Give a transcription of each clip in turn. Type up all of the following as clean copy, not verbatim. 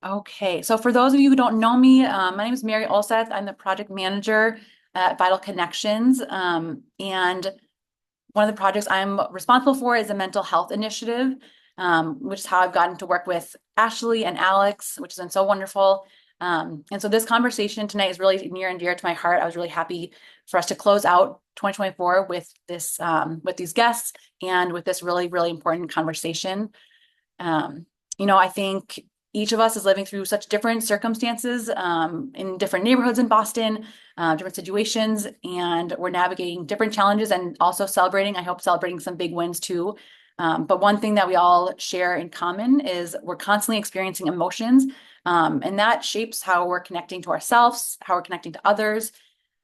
Okay, so for those of you who don't know me, my name is Mary Olseth. I'm the project manager at Vital Connections. And one of the projects I'm responsible for is a mental health initiative, which is how I've gotten to work with Ashley and Alex, which has been so wonderful. And so this conversation tonight is really near and dear to my heart. I was really happy for us to close out 2024 with this, with these guests and with this really, really important conversation. Um, I think each of us is living through such different circumstances in different neighborhoods in Boston, different situations, and we're navigating different challenges and also celebrating, I hope, celebrating some big wins too. But one thing that we all share in common is we're constantly experiencing emotions, and that shapes how we're connecting to ourselves, how we're connecting to others,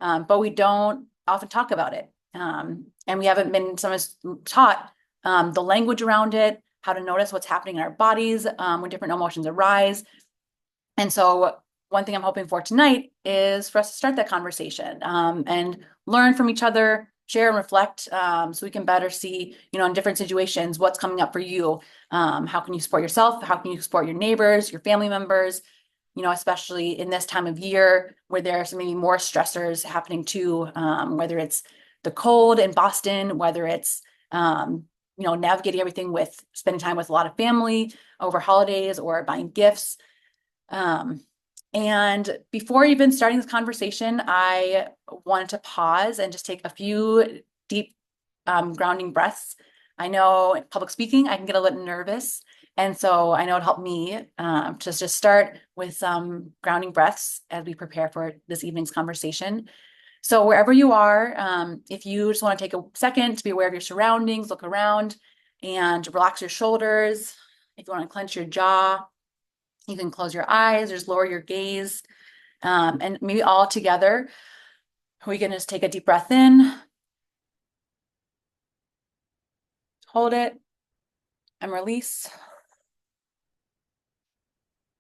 but we don't often talk about it. And we haven't been sometimes taught the language around it, how to notice what's happening in our bodies when different emotions arise. And so one thing I'm hoping for tonight is for us to start that conversation and learn from each other, share and reflect so we can better see, in different situations, what's coming up for you. How can you support yourself? How can you support your neighbors, your family members? Especially in this time of year where there's maybe more stressors happening too, whether it's the cold in Boston, whether it's navigating everything with spending time with a lot of family over holidays or buying gifts. And before even starting this conversation, I wanted to pause and just take a few deep grounding breaths. I know in public speaking, I can get a little nervous. And so I know it helped me to just start with some grounding breaths as we prepare for this evening's conversation. So wherever you are, if you just want to take a second to be aware of your surroundings, look around and relax your shoulders. If you want to clench your jaw, you can close your eyes or just lower your gaze. And maybe all together, we can just take a deep breath in, hold it, and release.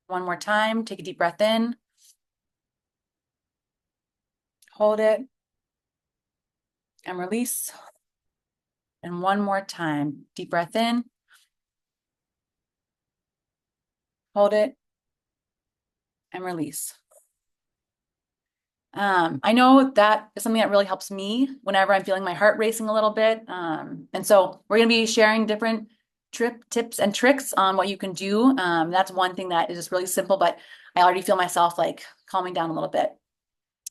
One more time, take a deep breath in, hold it, and release. And one more time, deep breath in, hold it, and release. I know that is something that really helps me whenever I'm feeling my heart racing a little bit. And so we're going to be sharing different tips and tricks on what you can do. That's one thing that is just really simple, but I already feel myself like calming down a little bit.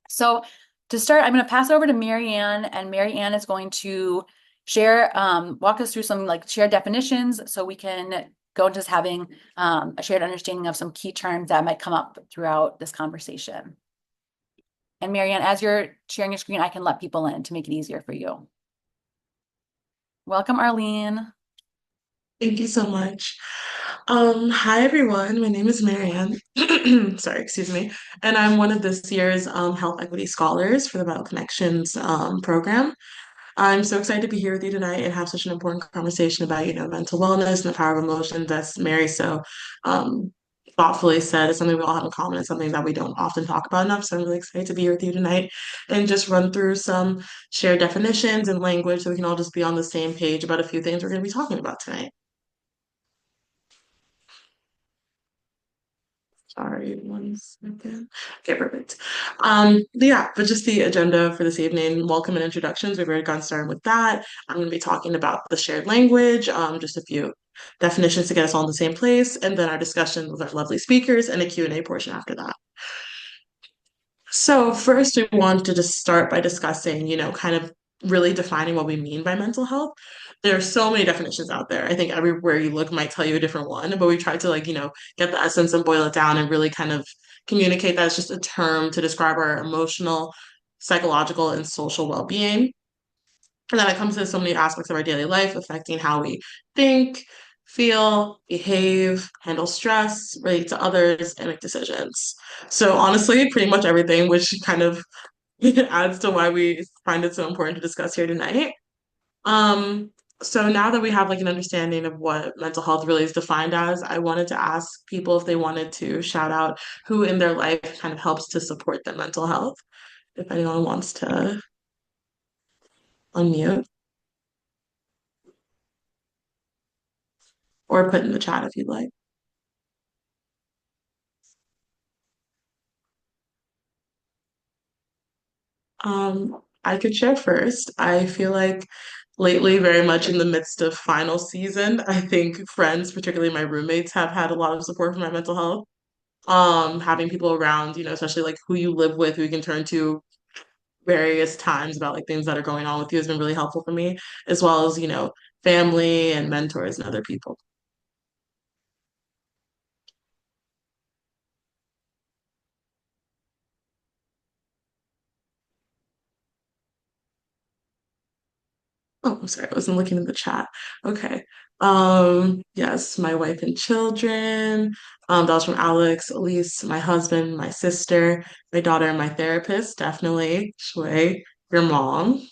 So to start, I'm going to pass it over to Marianne, and Marianne is going to share, walk us through some like shared definitions so we can go into just having a shared understanding of some key terms that might come up throughout this conversation. And Marianne, as you're sharing your screen, I can let people in to make it easier for you. Welcome, Arlene. Thank you so much. Hi everyone. My name is Marianne. Sorry, excuse me. And I'm one of this year's Health Equity Scholars for the Vital Connections program. I'm so excited to be here with you tonight and have such an important conversation about, mental wellness and the power of emotions. As Mary so um, thoughtfully said, it's something we all have in common. It's something that we don't often talk about enough. So I'm really excited to be here with you tonight and just run through some shared definitions and language so we can all just be on the same page about a few things we're going to be talking about tonight. Sorry, one second. Okay, perfect. But just the agenda for this evening, welcome and introductions. We've already gotten started with that. I'm going to be talking about the shared language, just a few definitions to get us all in the same place, and then our discussion with our lovely speakers and a Q&A portion after that. So first, we want to just start by discussing, kind of really defining what we mean by mental health. There are so many definitions out there. I think everywhere you look might tell you a different one, but we tried to get the essence and boil it down and really kind of communicate that it's just a term to describe our emotional, psychological, and social well-being. And that it comes to so many aspects of our daily life, affecting how we think, feel, behave, handle stress, relate to others, and make decisions. So honestly, pretty much everything, which kind of adds to why we find it so important to discuss here tonight. Um, so now that we have like an understanding of what mental health really is defined as, I wanted to ask people if they wanted to shout out who in their life kind of helps to support their mental health. If anyone wants to unmute or put in the chat if you'd like. I could share first. I feel like lately, very much in the midst of final season, I think friends, particularly my roommates, have had a lot of support for my mental health. Having people around, especially like who you live with, who you can turn to various times about like things that are going on with you has been really helpful for me, as well as, family and mentors and other people. Oh, I'm sorry, I wasn't looking in the chat. Okay. Yes, my wife and children. That was from Alex, Aliese, my husband, my sister, my daughter, and my therapist, definitely. Shui, your mom.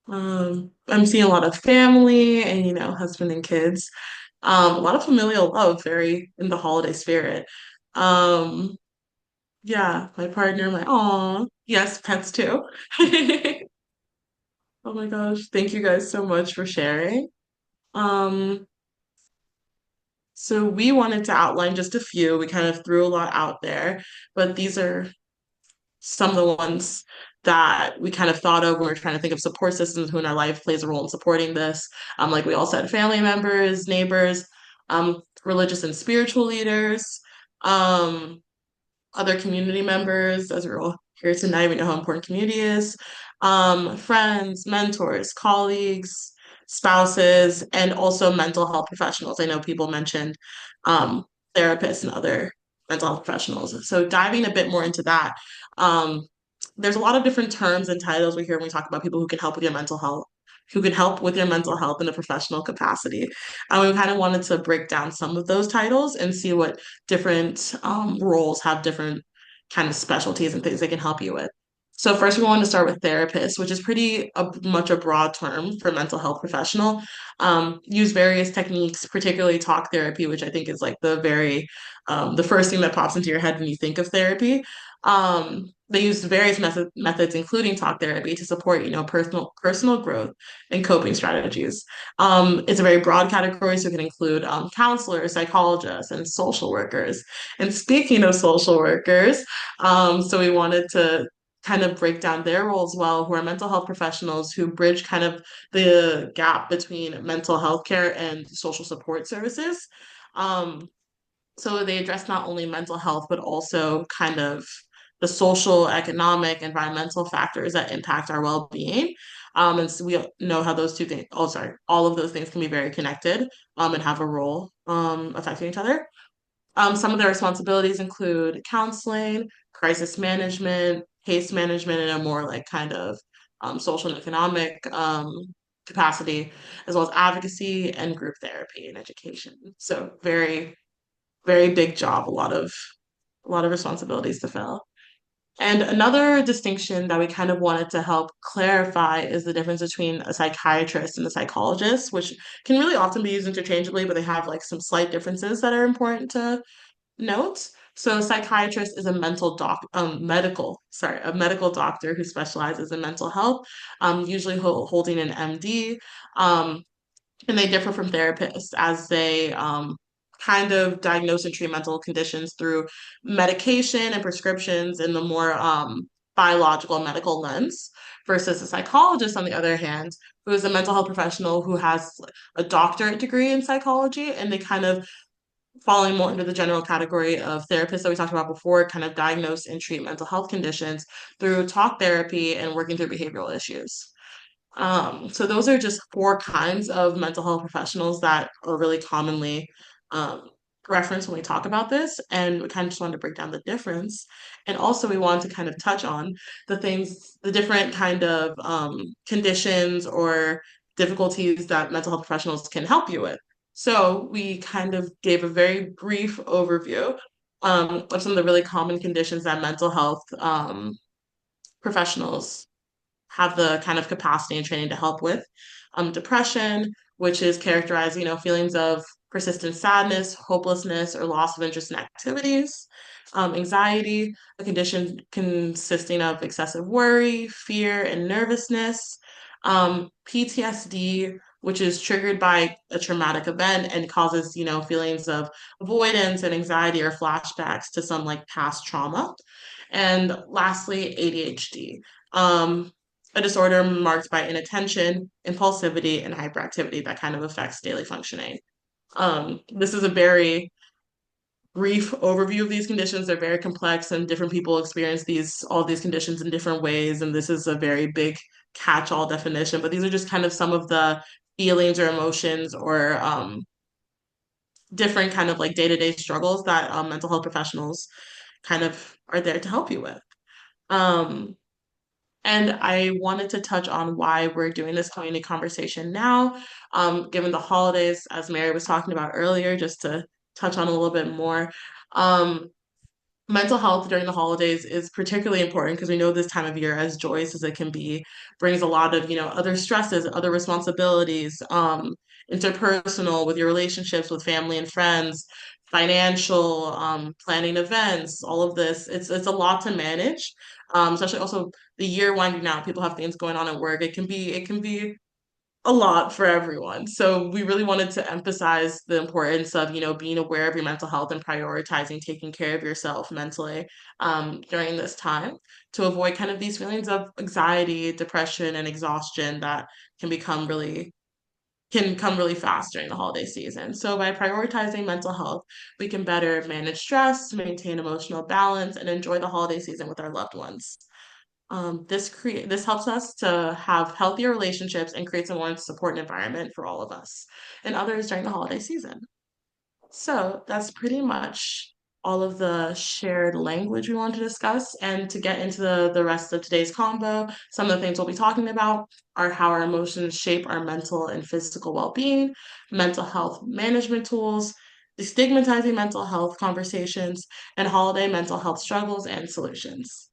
I'm seeing a lot of family and, husband and kids. A lot of familial love, very in the holiday spirit. Um, yeah, my partner, my aw, yes, pets too. Oh my gosh, thank you guys so much for sharing. Um, so we wanted to outline just a few. We kind of threw a lot out there, but these are some of the ones that we kind of thought of when we were trying to think of support systems, who in our life plays a role in supporting this. Like we all said, family members, neighbors, religious and spiritual leaders, um, other community members, as we're all here tonight, we know how important community is, friends, mentors, colleagues, spouses, and also mental health professionals. I know people mentioned um, therapists and other mental health professionals. So diving a bit more into that, um, there's a lot of different terms and titles we hear when we talk about people who can help with your mental health. Who can help with your mental health in a professional capacity. And we kind of wanted to break down some of those titles and see what different roles have different kind of specialties and things they can help you with. So first, we want to start with therapist, which is pretty much a broad term for mental health professional. Use various techniques, particularly talk therapy, which I think is like the first thing that pops into your head when you think of therapy. They use various methods, including talk therapy, to support, personal growth and coping strategies. It's a very broad category, so it can include counselors, psychologists, and social workers. And speaking of social workers, so we wanted to kind of break down their role as well, who are mental health professionals who bridge kind of the gap between mental health care and social support services. Um, so they address not only mental health, but also kind of the social, economic, environmental factors that impact our well-being. And so we know how those two things, oh, sorry, all of those things can be very connected and have a role affecting each other. Some of their responsibilities include counseling, crisis management, case management in a more like kind of social and economic capacity, as well as advocacy and group therapy and education. So very, very big job, a lot of responsibilities to fill. And another distinction that we kind of wanted to help clarify is the difference between a psychiatrist and a psychologist, which can really often be used interchangeably, but they have like some slight differences that are important to note. So, a psychiatrist is a a medical doctor who specializes in mental health, usually holding an MD. Um, and they differ from therapists as they kind of diagnose and treat mental conditions through medication and prescriptions in the more biological medical lens, versus a psychologist, on the other hand, who is a mental health professional who has a doctorate degree in psychology, and they kind of falling more into the general category of therapists that we talked about before, kind of diagnose and treat mental health conditions through talk therapy and working through behavioral issues. So those are just four kinds of mental health professionals that are really commonly um, referenced when we talk about this. And we kind of just wanted to break down the difference. And also we wanted to kind of touch on the different kind of conditions or difficulties that mental health professionals can help you with. So we kind of gave a very brief overview of some of the really common conditions that mental health professionals have the kind of capacity and training to help with. Depression, which is characterized, feelings of persistent sadness, hopelessness, or loss of interest in activities. Anxiety, a condition consisting of excessive worry, fear, and nervousness. PTSD, which is triggered by a traumatic event and causes, feelings of avoidance and anxiety or flashbacks to some like past trauma. And lastly, ADHD, um, a disorder marked by inattention, impulsivity, and hyperactivity that kind of affects daily functioning. This is a very brief overview of these conditions. They're very complex, and different people experience all these conditions in different ways. And this is a very big catch-all definition. But these are just kind of some of the feelings or emotions or different kind of like day-to-day struggles that mental health professionals kind of are there to help you with. Um, and I wanted to touch on why we're doing this community conversation now, given the holidays, as Mary was talking about earlier, just to touch on a little bit more. Um, Mental health during the holidays is particularly important because we know this time of year, as joyous as it can be, brings a lot of, other stresses, other responsibilities, interpersonal with your relationships with family and friends, financial, planning events, all of this. It's a lot to manage. Especially also the year winding down, people have things going on at work. It can be a lot for everyone. So we really wanted to emphasize the importance of, being aware of your mental health and prioritizing taking care of yourself mentally during this time to avoid kind of these feelings of anxiety, depression, and exhaustion that can become really can come really fast during the holiday season. So by prioritizing mental health, we can better manage stress, maintain emotional balance, and enjoy the holiday season with our loved ones. This helps us to have healthier relationships and creates a more supportive environment for all of us and others during the holiday season. So that's pretty much all of the shared language we want to discuss. And to get into the rest of today's convo, some of the things we'll be talking about are how our emotions shape our mental and physical well-being, mental health management tools, destigmatizing mental health conversations, and holiday mental health struggles and solutions.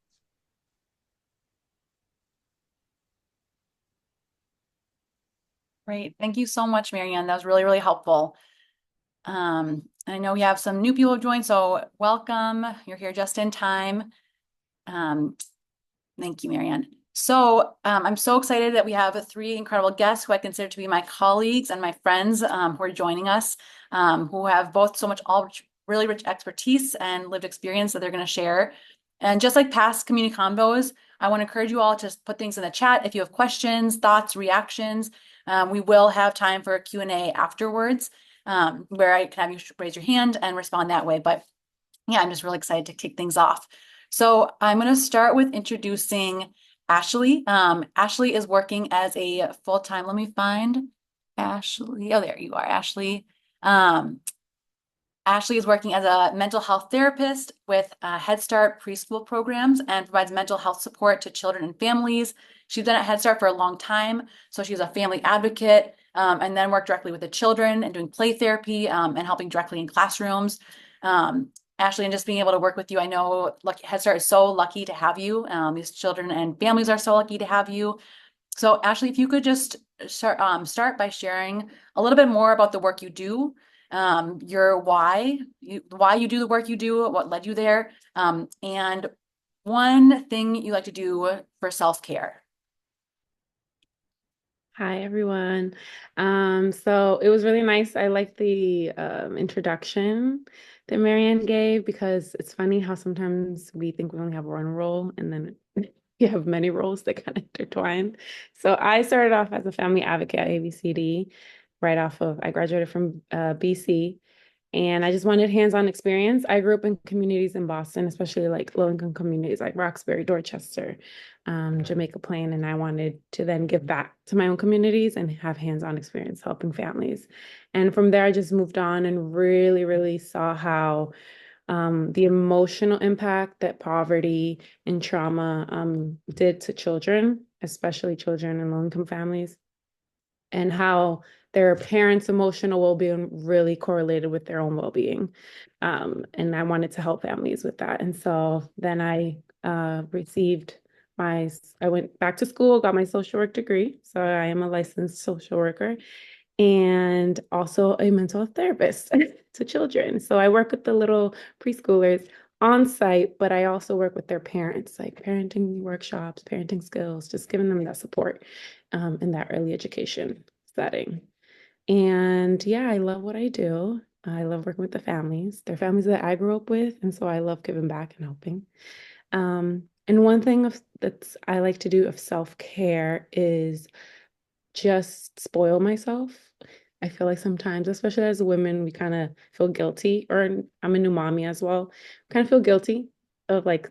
Great. Thank you so much, Marianne. That was really, really helpful. I know we have some new people who joined, so welcome. You're here just in time. Um, Thank you, Marianne. So I'm so excited that we have three incredible guests who I consider to be my colleagues and my friends who are joining us, who have both so much really rich expertise and lived experience that they're going to share. And just like past community convos, I want to encourage you all to put things in the chat if you have questions, thoughts, reactions. We will have time for a Q&A afterwards, where I can have you raise your hand and respond that way. But yeah, I'm just really excited to kick things off. So I'm going to start with introducing Ashley. Ashley is working as a full-time, let me find Ashley. Oh, there you are, Ashley. Um, Ashley is working as a mental health therapist with Head Start preschool programs and provides mental health support to children and families. She's been at Head Start for a long time, so she's a family advocate, and then worked directly with the children and doing play therapy and helping directly in classrooms. Um, Ashley, and just being able to work with you, I know Head Start is so lucky to have you. These children and families are so lucky to have you. So Ashley, if you could just start by sharing a little bit more about the work you do, your why you do the work you do, what led you there, and one thing you like to do for self-care. Hi, everyone. So it was really nice. I like the introduction that Marianne gave because it's funny how sometimes we think we only have one role and then you have many roles that kind of intertwine. So I started off as a family advocate at ABCD I graduated from BC. And I just wanted hands-on experience. I grew up in communities in Boston, especially like low-income communities like Roxbury, Dorchester, Jamaica Plain. And I wanted to then give back to my own communities and have hands-on experience helping families. And from there, I just moved on and really, really saw how the emotional impact that poverty and trauma did to children, especially children in low-income families, and how their parents' emotional well-being really correlated with their own well-being. And I wanted to help families with that. And so then I I went back to school, got my social work degree. So I am a licensed social worker and also a mental health therapist to children. So I work with the little preschoolers on site, but I also work with their parents, like parenting workshops, parenting skills, just giving them that support in that early education setting. And yeah, I love what I do. I love working with the families. They're families that I grew up with, and so I love giving back and helping. And one thing that's I like to do of self-care is just spoil myself. I feel like sometimes, especially as women, we kind of feel guilty, or I'm a new mommy as well, kind of feel guilty of like,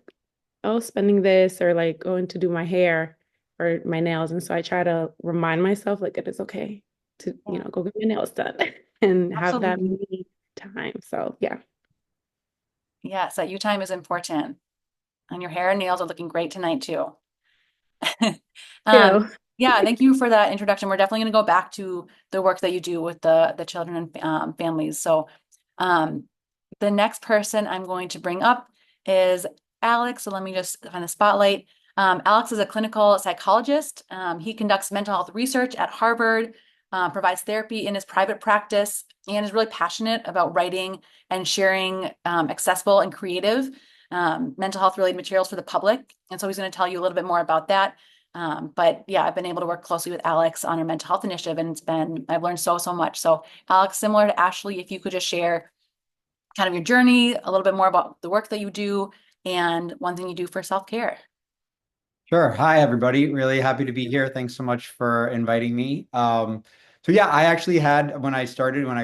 oh, spending this or like going to do my hair or my nails. And so I try to remind myself like it is okay to, Yeah, go get my nails done and have that absolutely. me time. So yeah. Yes, that you time is important. And your hair and nails are looking great tonight too. Um, Ew. yeah, thank you for that introduction. We're definitely going to go back to the work that you do with the children and families. So, um, the next person I'm going to bring up is Alex. So let me just find the spotlight. Alex is a clinical psychologist. He conducts mental health research at Harvard, provides therapy in his private practice, and is really passionate about writing and sharing accessible and creative mental health related materials for the public. And so he's going to tell you a little bit more about that. But yeah, I've been able to work closely with Alex on our mental health initiative, and I've learned so much. So, Alex, similar to Ashley, if you could just share kind of your journey, a little bit more about the work that you do, and one thing you do for self-care. Sure. Hi, everybody. Really happy to be here. Thanks so much for inviting me. So yeah, I actually had when I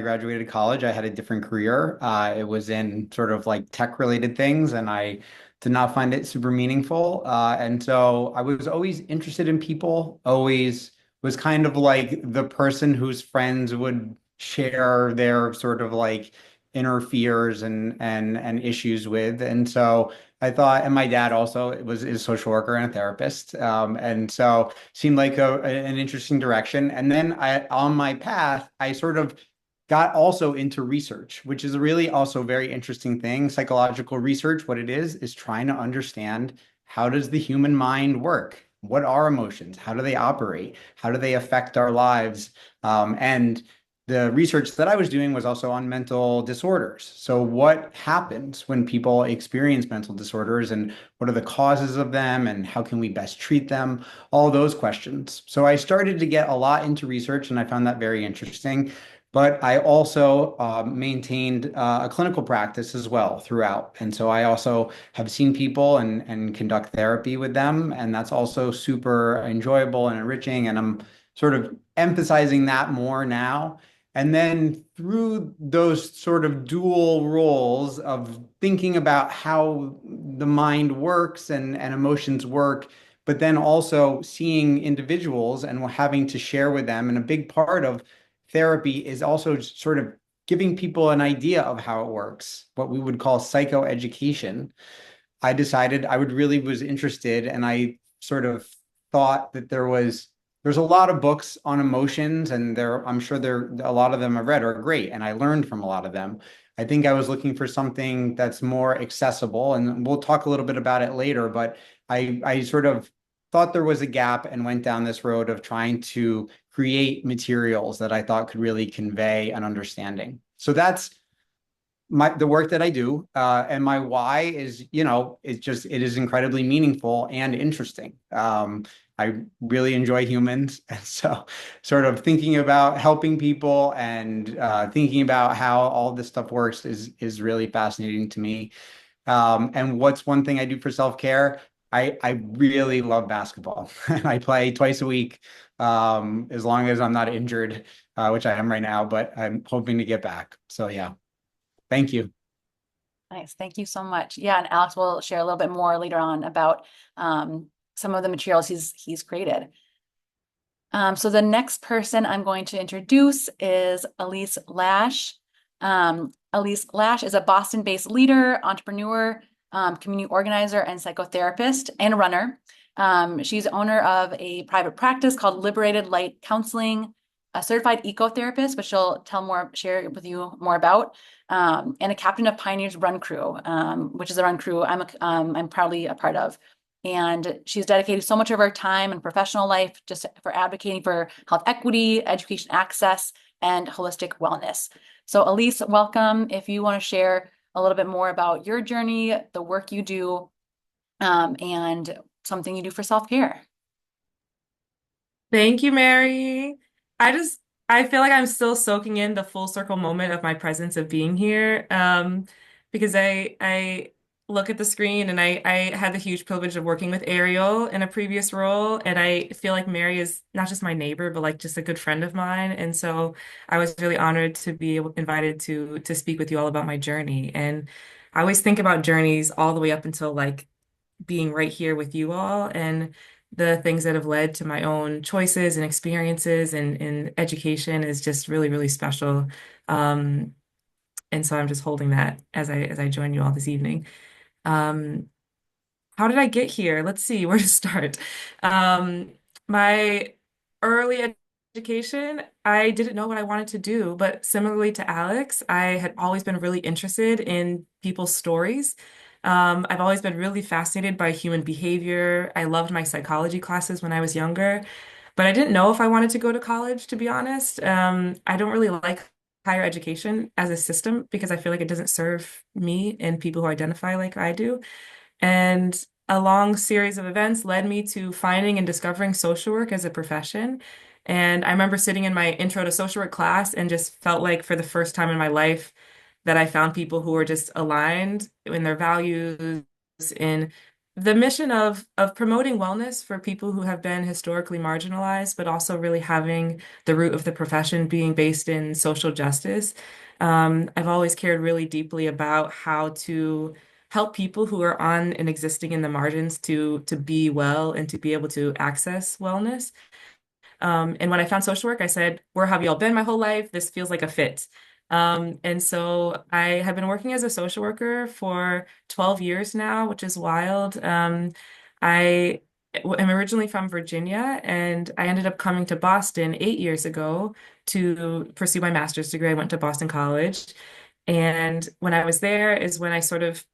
graduated college, I had a different career. It was in sort of like tech related things, and I did not find it super meaningful. And so I was always interested in people, always was kind of like the person whose friends would share their sort of like inner fears and issues with. And so I thought, and my dad also was is a social worker and a therapist, and so seemed like an interesting direction. And then on my path, I sort of got also into research, which is a really also very interesting thing. Psychological research, what it is trying to understand how does the human mind work? What are emotions? How do they operate? How do they affect our lives? And the research that I was doing was also on mental disorders. So, what happens when people experience mental disorders, and what are the causes of them, and how can we best treat them? All those questions. So, I started to get a lot into research, and I found that very interesting. But I also maintained a clinical practice as well throughout. And so I also have seen people and conduct therapy with them. And that's also super enjoyable and enriching. And I'm sort of emphasizing that more now. And then through those sort of dual roles of thinking about how the mind works and emotions work, but then also seeing individuals and having to share with them. And a big part of therapy is also sort of giving people an idea of how it works, what we would call psychoeducation. I decided I would really was interested, and I sort of thought that there's a lot of books on emotions, and I'm sure there a lot of them I've read are great, and I learned from a lot of them. I think I was looking for something that's more accessible, and we'll talk a little bit about it later, but I sort of thought there was a gap and went down this road of trying to create materials that I thought could really convey an understanding. So that's the work that I do, and my why is, it is incredibly meaningful and interesting. I really enjoy humans, and so sort of thinking about helping people and thinking about how all this stuff works is really fascinating to me. And what's one thing I do for self-care? I really love basketball. I play twice a week, as long as I'm not injured, which I am right now, but I'm hoping to get back. So yeah. Thank you. Nice. Thank you so much. Yeah, and Alex will share a little bit more later on about some of the materials he's created. So the next person I'm going to introduce is Aliese Lash. Aliese Lash is a Boston-based leader, entrepreneur, community organizer, and psychotherapist and runner. She's owner of a private practice called Liberated Light Counseling, a certified ecotherapist, which she'll share with you more about, and a captain of Pioneers Run Crew, which is a run crew I'm proudly a part of. And she's dedicated so much of her time and professional life just for advocating for health equity, education access, and holistic wellness. So, Aliese, welcome. If you want to share a little bit more about your journey, the work you do, and something you do for self-care. Thank you, Mary. I just I feel like I'm still soaking in the full circle moment of my presence of being here. Because look at the screen, and I had the huge privilege of working with Ariel in a previous role, and I feel like Mary is not just my neighbor, but like just a good friend of mine. And so I was really honored to be invited to speak with you all about my journey. And I always think about journeys all the way up until like being right here with you all and the things that have led to my own choices and experiences and education is just really, really special. Um, and so I'm just holding that as I join you all this evening. Um, how did I get here? Let's see where to start. Um, my early education, I didn't know what I wanted to do, but similarly to Alex, I had always been really interested in people's stories. I've always been really fascinated by human behavior. I loved my psychology classes when I was younger, but I didn't know if I wanted to go to college, to be honest. I don't really like higher education as a system because I feel like it doesn't serve me and people who identify like I do. And a long series of events led me to finding and discovering social work as a profession. And I remember sitting in my intro to social work class and just felt like for the first time in my life that I found people who were just aligned in their values, in the mission of promoting wellness for people who have been historically marginalized, but also really having the root of the profession being based in social justice. I've always cared really deeply about how to help people who are on and existing in the margins to be well and to be able to access wellness. And when I found social work, I said, where have you all been my whole life? This feels like a fit. And so I have been working as a social worker for 12 years now, which is wild. I am originally from Virginia, and I ended up coming to Boston 8 years ago to pursue my master's degree. I went to Boston College. And when I was there is when I sort of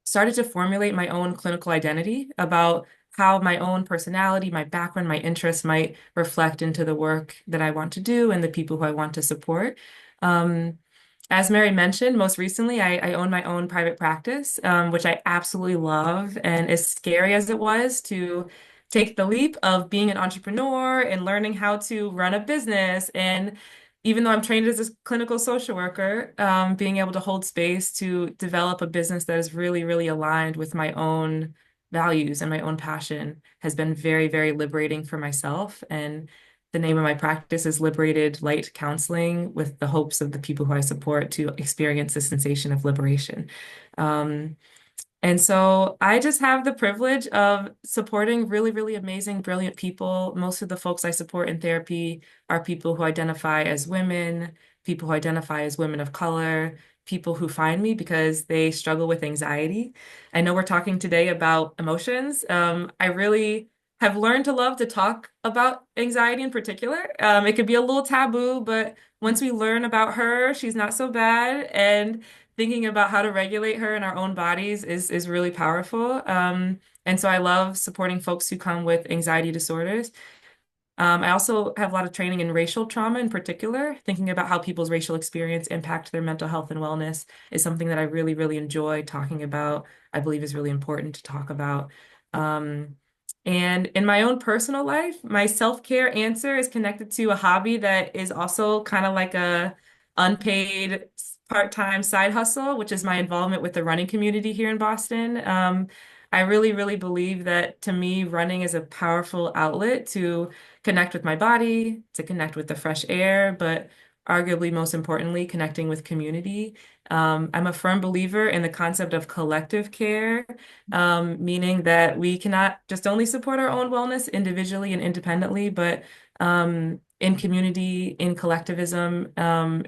started to formulate my own clinical identity about how my own personality, my background, my interests might reflect into the work that I want to do and the people who I want to support. Um, as Mary mentioned, most recently, I own my own private practice, which I absolutely love. And as scary as it was to take the leap of being an entrepreneur and learning how to run a business, and even though I'm trained as a clinical social worker, being able to hold space to develop a business that is really, really aligned with my own values and my own passion has been very, very liberating for myself. And the name of my practice is Liberated Light Counseling, with the hopes of the people who I support to experience the sensation of liberation. Um, and so I just have the privilege of supporting really, really amazing, brilliant people. Most of the folks I support in therapy are people who identify as women, people who identify as women of color, people who find me because they struggle with anxiety. I know we're talking today about emotions. I really have learned to love to talk about anxiety in particular. It could be a little taboo, but once we learn about her, she's not so bad. And thinking about how to regulate her in our own bodies is really powerful. And so I love supporting folks who come with anxiety disorders. I also have a lot of training in racial trauma in particular. Thinking about how people's racial experience impact their mental health and wellness is something that I really, really enjoy talking about. I believe is really important to talk about. Um, and in my own personal life, my self-care answer is connected to a hobby that is also kind of like a unpaid part-time side hustle, which is my involvement with the running community here in Boston. I really, really believe that to me, running is a powerful outlet to connect with my body, to connect with the fresh air, but arguably most importantly, connecting with community. I'm a firm believer in the concept of collective care, meaning that we cannot just only support our own wellness individually and independently, but in community, in collectivism,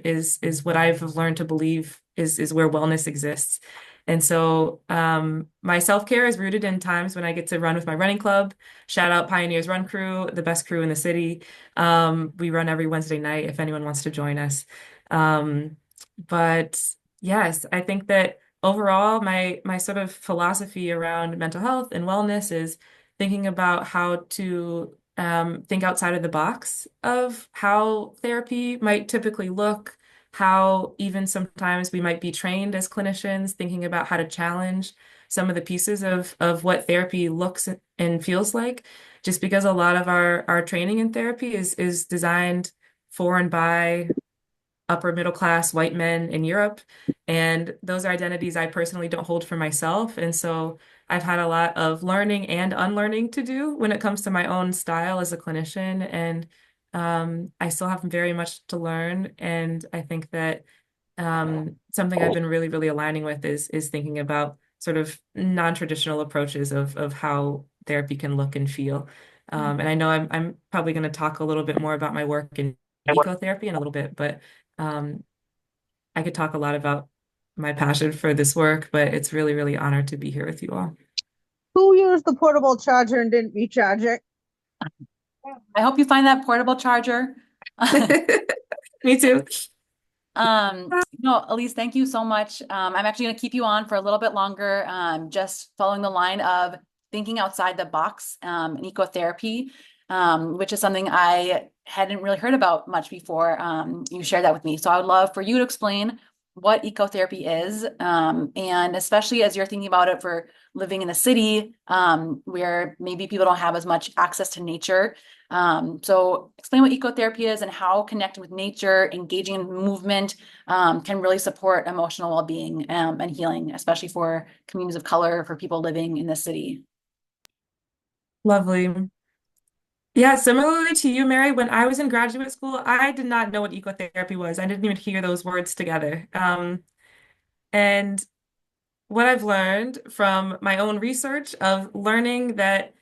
is what I've learned to believe is where wellness exists. And so my self-care is rooted in times when I get to run with my running club. Shout out Pioneers Run Crew, the best crew in the city. We run every Wednesday night if anyone wants to join us. Um, but yes, I think that overall, my sort of philosophy around mental health and wellness is thinking about how to think outside of the box of how therapy might typically look, how even sometimes we might be trained as clinicians, thinking about how to challenge some of the pieces of what therapy looks and feels like, just because a lot of our training in therapy is designed for and by upper middle class white men in Europe. And those are identities I personally don't hold for myself. And so I've had a lot of learning and unlearning to do when it comes to my own style as a clinician. And I still have very much to learn. And I think that something I've been really, really aligning with is thinking about sort of non-traditional approaches of how therapy can look and feel. And I know I'm probably going to talk a little bit more about my work in ecotherapy in a little bit, but um, I could talk a lot about my passion for this work, but it's really, really honored to be here with you all. Who used the portable charger and didn't recharge it? I hope you find that portable charger. Me too. No, Aliese, thank you so much. I'm actually going to keep you on for a little bit longer, just following the line of thinking outside the box, in ecotherapy, which is something I hadn't really heard about much before. You shared that with me. So I would love for you to explain what ecotherapy is, and especially as you're thinking about it for living in the city, where maybe people don't have as much access to nature. So explain what ecotherapy is and how connecting with nature, engaging in movement, can really support emotional well-being, and healing, especially for communities of color, for people living in the city. Lovely. Yeah, similarly to you, Mary, when I was in graduate school, I did not know what ecotherapy was. I didn't even hear those words together. And what I've learned from my own research of learning that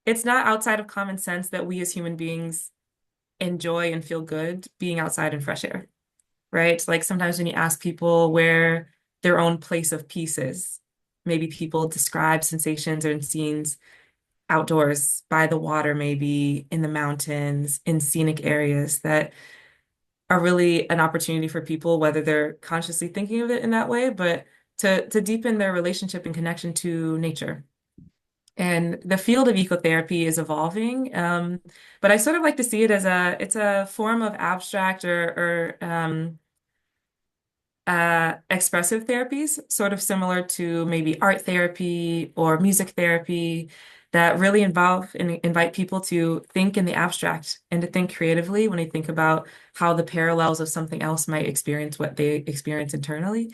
it's not outside of common sense that we as human beings enjoy and feel good being outside in fresh air, right? Like sometimes when you ask people where their own place of peace is, maybe people describe sensations or scenes outdoors by the water, maybe in the mountains, in scenic areas that are really an opportunity for people, whether they're consciously thinking of it in that way, but to deepen their relationship and connection to nature. And the field of ecotherapy is evolving, but I sort of like to see it as it's a form of abstract or expressive therapies, sort of similar to maybe art therapy or music therapy, that really involve and invite people to think in the abstract and to think creatively when they think about how the parallels of something else might experience what they experience internally.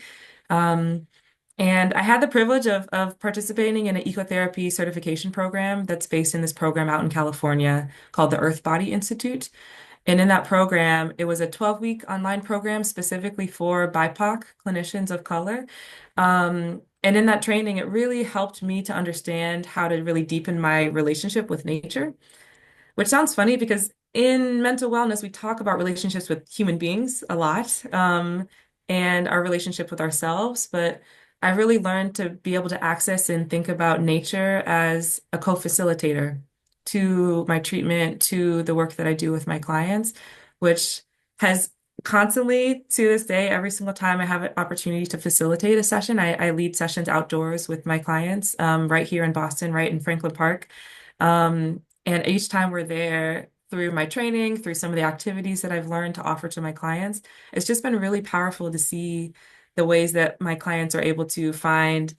Um, and I had the privilege of participating in an ecotherapy certification program that's based in this program out in California called the Earth Body Institute. And in that program, it was a 12-week online program specifically for BIPOC clinicians of color. And in that training, it really helped me to understand how to really deepen my relationship with nature, which sounds funny because in mental wellness, we talk about relationships with human beings a lot, and our relationship with ourselves. But I really learned to be able to access and think about nature as a co-facilitator to my treatment, to the work that I do with my clients, which has constantly to this day, every single time I have an opportunity to facilitate a session, I lead sessions outdoors with my clients, right here in Boston, right in Franklin Park. And each time we're there, through my training, through some of the activities that I've learned to offer to my clients, it's just been really powerful to see the ways that my clients are able to find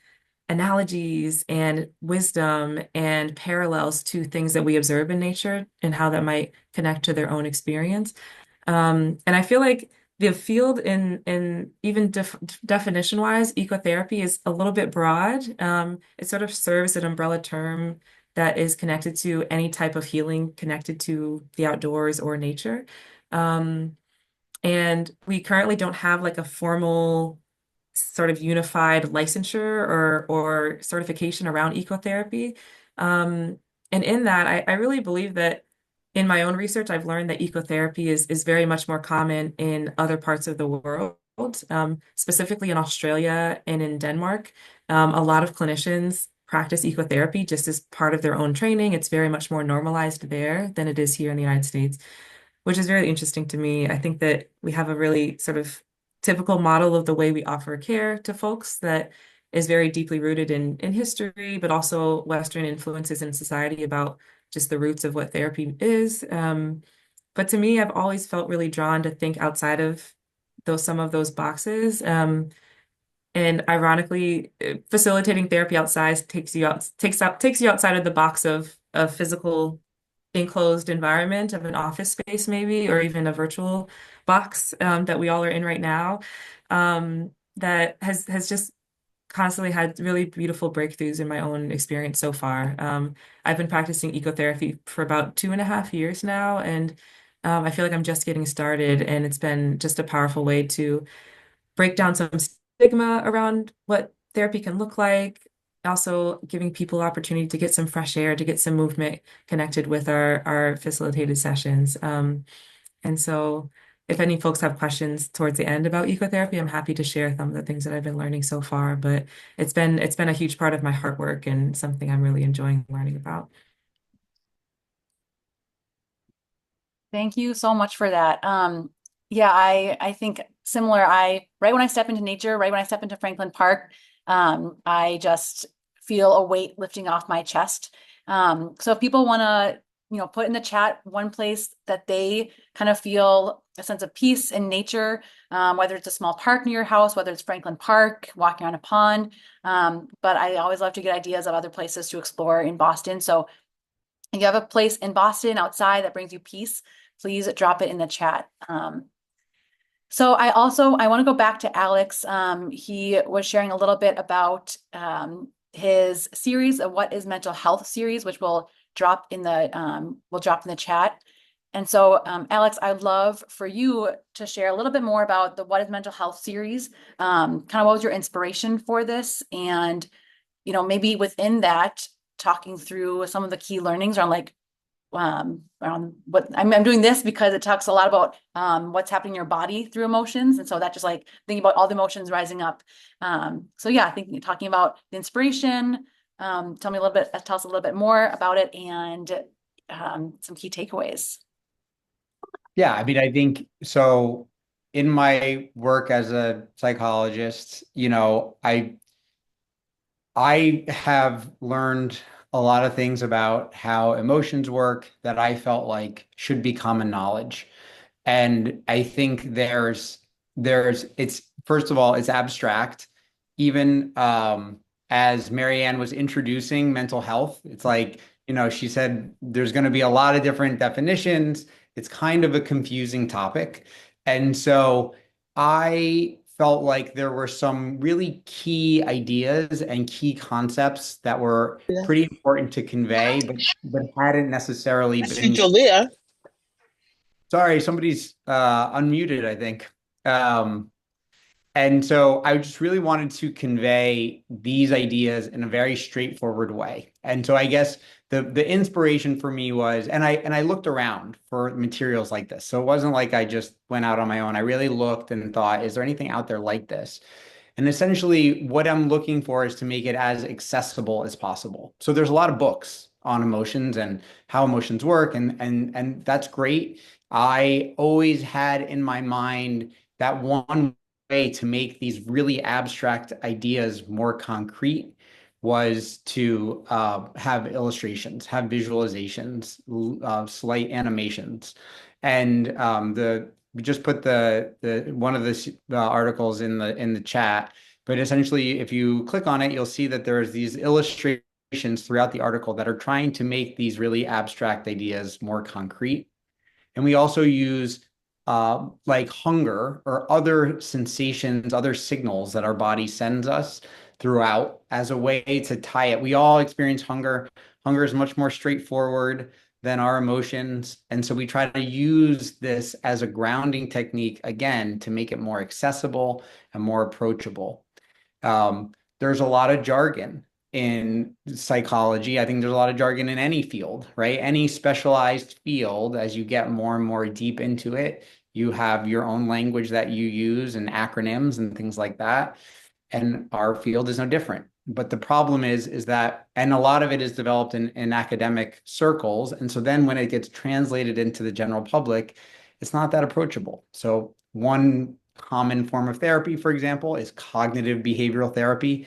analogies and wisdom and parallels to things that we observe in nature and how that might connect to their own experience. And I feel like the field in even definition wise, ecotherapy is a little bit broad. It sort of serves an umbrella term that is connected to any type of healing connected to the outdoors or nature. Um, and we currently don't have like a formal sort of unified licensure or certification around ecotherapy. Um, and in that, I really believe that in my own research, I've learned that ecotherapy is very much more common in other parts of the world, specifically in Australia and in Denmark. A lot of clinicians practice ecotherapy just as part of their own training. It's very much more normalized there than it is here in the United States, which is very interesting to me. I think that we have a really sort of typical model of the way we offer care to folks that is very deeply rooted in history, but also Western influences in society about just the roots of what therapy is. But to me, I've always felt really drawn to think outside of some of those boxes. And ironically, facilitating therapy outside takes you outside of the box of physical enclosed environment of an office space, maybe, or even a virtual box that we all are in right now, that has just constantly had really beautiful breakthroughs in my own experience so far. I've been practicing ecotherapy for about 2.5 years now, and I feel like I'm just getting started, and it's been just a powerful way to break down some stigma around what therapy can look like. Also giving people opportunity to get some fresh air, to get some movement connected with our facilitated sessions. And so if any folks have questions towards the end about ecotherapy, I'm happy to share some of the things that I've been learning so far. But it's been a huge part of my hard work and something I'm really enjoying learning about. Thank you so much for that. Yeah, I think similar. Right when I step into nature, right when I step into Franklin Park, I just feel a weight lifting off my chest. So if people want to, put in the chat one place that they kind of feel a sense of peace in nature, whether it's a small park near your house, whether it's Franklin Park, walking on a pond. But I always love to get ideas of other places to explore in Boston. So if you have a place in Boston outside that brings you peace, please drop it in the chat. So I want to go back to Alex. He was sharing a little bit about his series, of What is Mental Health series, which will drop in the chat. And so, Alex, I'd love for you to share a little bit more about the What is Mental Health series. Kind of what was your inspiration for this, and maybe within that, talking through some of the key learnings around what I'm doing this because it talks a lot about what's happening in your body through emotions. And so that just like thinking about all the emotions rising up. So yeah, I think talking about the inspiration, tell us a little bit more about it and some key takeaways. Yeah, I mean, I think so. In my work as a psychologist, I have learned a lot of things about how emotions work that I felt like should be common knowledge. And I think it's first of all, it's abstract. Even as Marianne was introducing mental health, it's like, she said there's going to be a lot of different definitions. It's kind of a confusing topic. And so I felt like there were some really key ideas and key concepts that were pretty important to convey, but hadn't necessarily been. Sorry, somebody's unmuted, I think. And so I just really wanted to convey these ideas in a very straightforward way. And so I guess the inspiration for me was, and I looked around for materials like this. So it wasn't like I just went out on my own. I really looked and thought, is there anything out there like this? And essentially what I'm looking for is to make it as accessible as possible. So there's a lot of books on emotions and how emotions work, and that's great. I always had in my mind that one way to make these really abstract ideas more concrete was to have illustrations, have visualizations, slight animations. And we just put the one of the articles in the chat. But essentially, if you click on it, you'll see that there's these illustrations throughout the article that are trying to make these really abstract ideas more concrete. And we also use like hunger or other sensations, other signals that our body sends us throughout as a way to tie it. We all experience hunger. Hunger is much more straightforward than our emotions. And so we try to use this as a grounding technique, again, to make it more accessible and more approachable. There's a lot of jargon in psychology. I think there's a lot of jargon in any field, right? Any specialized field, as you get more and more deep into it, you have your own language that you use and acronyms and things like that. And our field is no different. But the problem is that, and a lot of it is developed in academic circles. And so then when it gets translated into the general public, it's not that approachable. So one common form of therapy, for example, is cognitive behavioral therapy.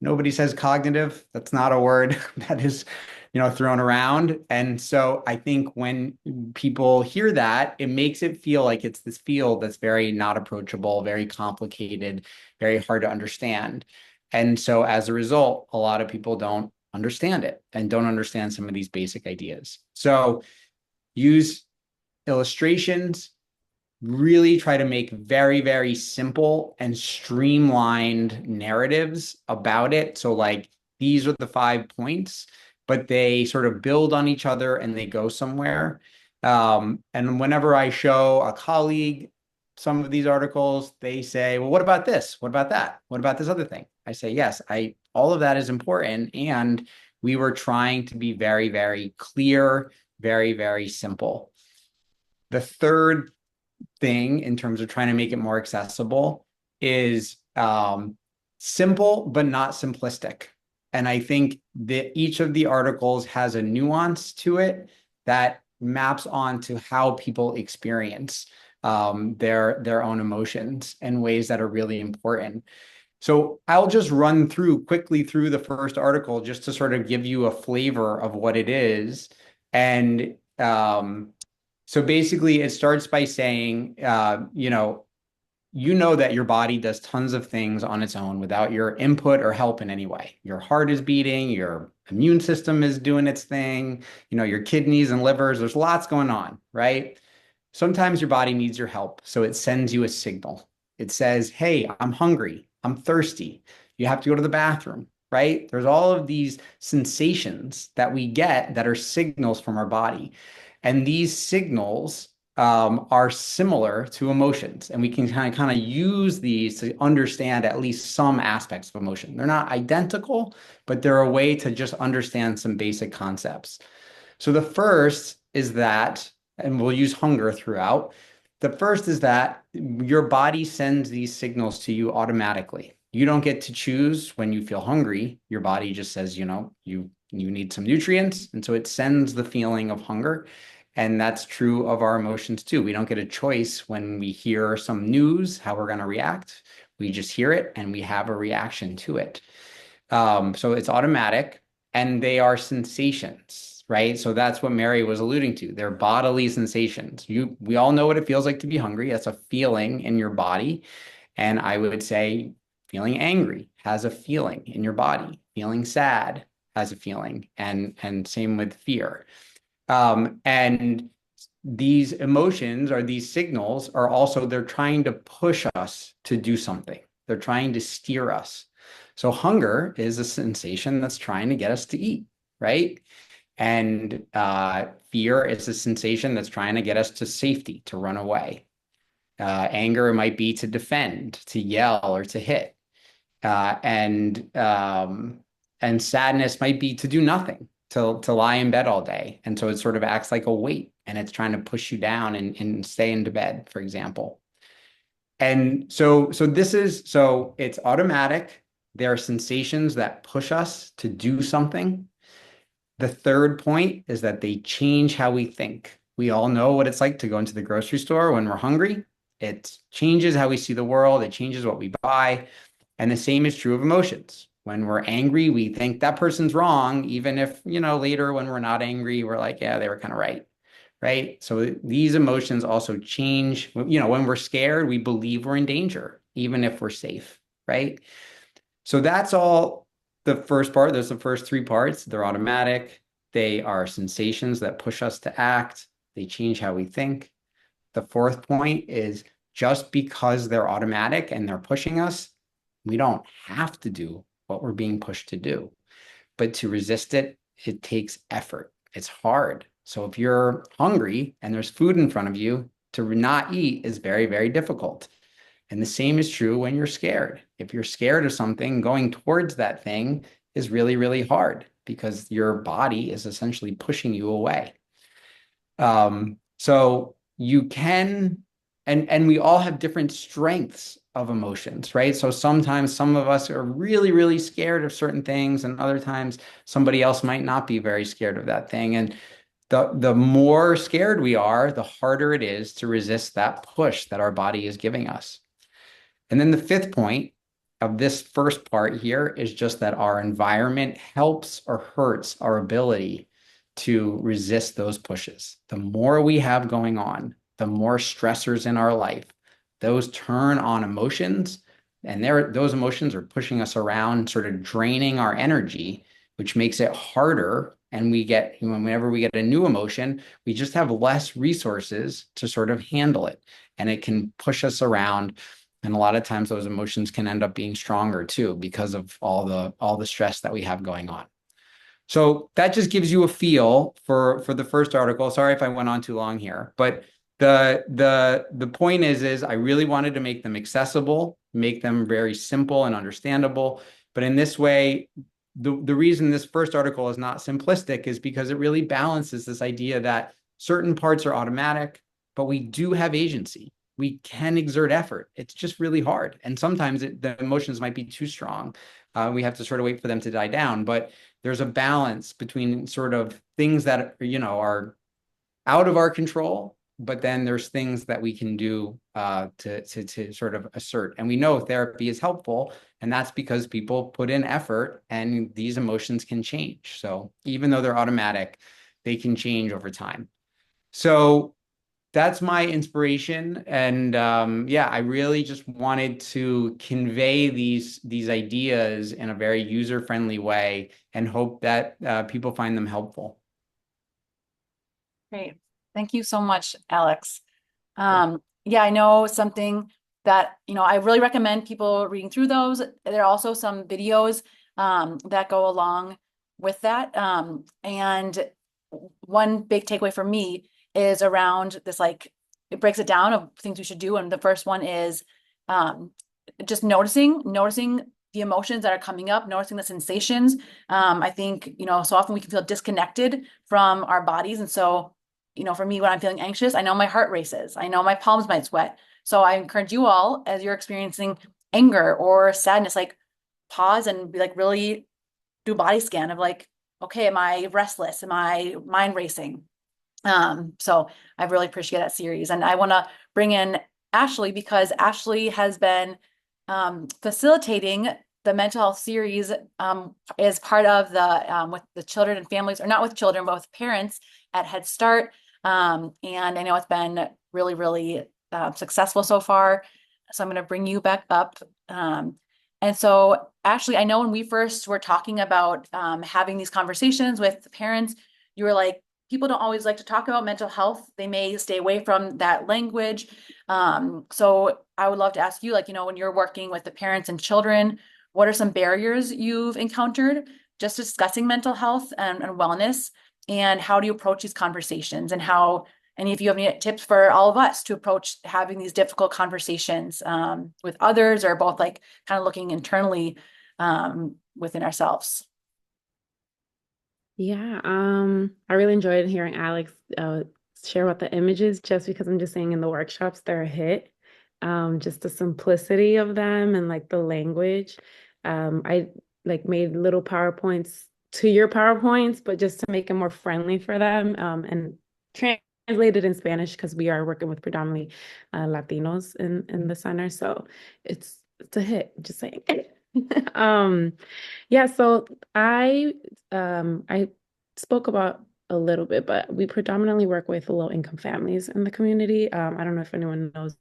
Nobody says cognitive. That's not a word that is, thrown around. And so I think when people hear that, it makes it feel like it's this field that's very not approachable, very complicated, very hard to understand. And so as a result, a lot of people don't understand it and don't understand some of these basic ideas. So use illustrations, really try to make very, very simple and streamlined narratives about it. So like, these are the 5 points, but they sort of build on each other and they go somewhere. And whenever I show a colleague some of these articles, they say, well, what about this? What about that? What about this other thing? I say, yes, all of that is important. And we were trying to be very, very clear, very, very simple. The third thing in terms of trying to make it more accessible is simple, but not simplistic. And I think that each of the articles has a nuance to it that maps onto how people experience their own emotions in ways that are really important. So I'll just run quickly through the first article just to sort of give you a flavor of what it is. And so basically, it starts by saying, you know that your body does tons of things on its own without your input or help in any way. Your heart is beating, your immune system is doing its thing, your kidneys and livers, there's lots going on, right? Sometimes your body needs your help, so it sends you a signal. It says, hey, I'm hungry, I'm thirsty, you have to go to the bathroom, right? There's all of these sensations that we get that are signals from our body. And these signals are similar to emotions. And we can kind of use these to understand at least some aspects of emotion. They're not identical, but they're a way to just understand some basic concepts. So the first is that, and we'll use hunger throughout. The first is that your body sends these signals to you automatically. You don't get to choose when you feel hungry. Your body just says, you need some nutrients. And so it sends the feeling of hunger. And that's true of our emotions too. We don't get a choice when we hear some news, how we're going to react. We just hear it and we have a reaction to it. So it's automatic and they are sensations, right? So that's what Mary was alluding to. They're bodily sensations. We all know what it feels like to be hungry. That's a feeling in your body. And I would say feeling angry has a feeling in your body. Feeling sad has a feeling, and same with fear. And these emotions or these signals are also, they're trying to push us to do something. They're trying to steer us. So hunger is a sensation that's trying to get us to eat, right? And fear is a sensation that's trying to get us to safety, to run away. Anger might be to defend, to yell, or to hit. And sadness might be to do nothing, to lie in bed all day. And so it sort of acts like a weight and it's trying to push you down and stay into bed, for example. And so it's automatic. There are sensations that push us to do something. The third point is that they change how we think. We all know what it's like to go into the grocery store when we're hungry. It changes how we see the world. It changes what we buy. And the same is true of emotions. When we're angry, we think that person's wrong, even if, later when we're not angry, we're like, yeah, they were kind of right. Right. So these emotions also change. When we're scared, we believe we're in danger, even if we're safe. Right. So that's all the first part. There's the first three parts. They're automatic. They are sensations that push us to act. They change how we think. The fourth point is just because they're automatic and they're pushing us, we don't have to do what we're being pushed to do. But to resist it, it takes effort. It's hard. So if you're hungry and there's food in front of you, to not eat is very, very difficult. And the same is true when you're scared. If you're scared of something, going towards that thing is really, really hard because your body is essentially pushing you away. So you can, and we all have different strengths of emotions, right? So sometimes some of us are really, really scared of certain things, and other times somebody else might not be very scared of that thing. And the more scared we are, the harder it is to resist that push that our body is giving us. And then the fifth point of this first part here is just that our environment helps or hurts our ability to resist those pushes. The more we have going on, the more stressors in our life, those turn on emotions, and those emotions are pushing us around, sort of draining our energy which makes it harder. And whenever we get a new emotion, we just have less resources to sort of handle it. And it can push us around. And a lot of times those emotions can end up being stronger too, because of all the stress that we have going on. So that just gives you a feel for the first article. Sorry if I went on too long here, but the point is I really wanted to make them accessible, make them very simple and understandable. But in this way, the reason this first article is not simplistic is because it really balances this idea that certain parts are automatic, but we do have agency. We can exert effort. It's just really hard. And sometimes the emotions might be too strong. We have to sort of wait for them to die down. But there's a balance between sort of things that, are out of our control, but then there's things that we can do to sort of assert. And we know therapy is helpful, and that's because people put in effort and these emotions can change. So even though they're automatic, they can change over time. So that's my inspiration. And yeah, I really just wanted to convey these ideas in a very user-friendly way and hope that people find them helpful. Great. Thank you so much, Alex. Yeah, I know something that, I really recommend people reading through those. There are also some videos that go along with that. And one big takeaway for me is around this, like, it breaks it down of things we should do. And the first one is just noticing the emotions that are coming up, noticing the sensations. I think, so often we can feel disconnected from our bodies. And so, for me, when I'm feeling anxious, I know my heart races. I know my palms might sweat. So I encourage you all, as you're experiencing anger or sadness, like, pause and be like, really do a body scan of like, okay, am I restless? Am I mind racing? So I really appreciate that series. And I want to bring in Ashley, because Ashley has been facilitating the mental health series as part of the with the children and families, or not with children, but with parents at Head Start. And I know it's been really, really successful so far. So I'm going to bring you back up. And so, Ashley, I know when we first were talking about having these conversations with the parents, you were like, people don't always like to talk about mental health. They may stay away from that language. So I would love to ask you, like, when you're working with the parents and children, what are some barriers you've encountered just discussing mental health and wellness? And how do you approach these conversations? And if you have any tips for all of us to approach having these difficult conversations with others, or both, like, kind of looking internally within ourselves. Yeah, I really enjoyed hearing Alex share about the images, just because I'm just saying in the workshops they're a hit. Just the simplicity of them and like the language. I like made little PowerPoints to your PowerPoints, but just to make it more friendly for them, and translated in Spanish, because we are working with predominantly Latinos in the center. So it's a hit, just saying. Yeah, so I spoke about a little bit, but we predominantly work with low income families in the community. I don't know if anyone knows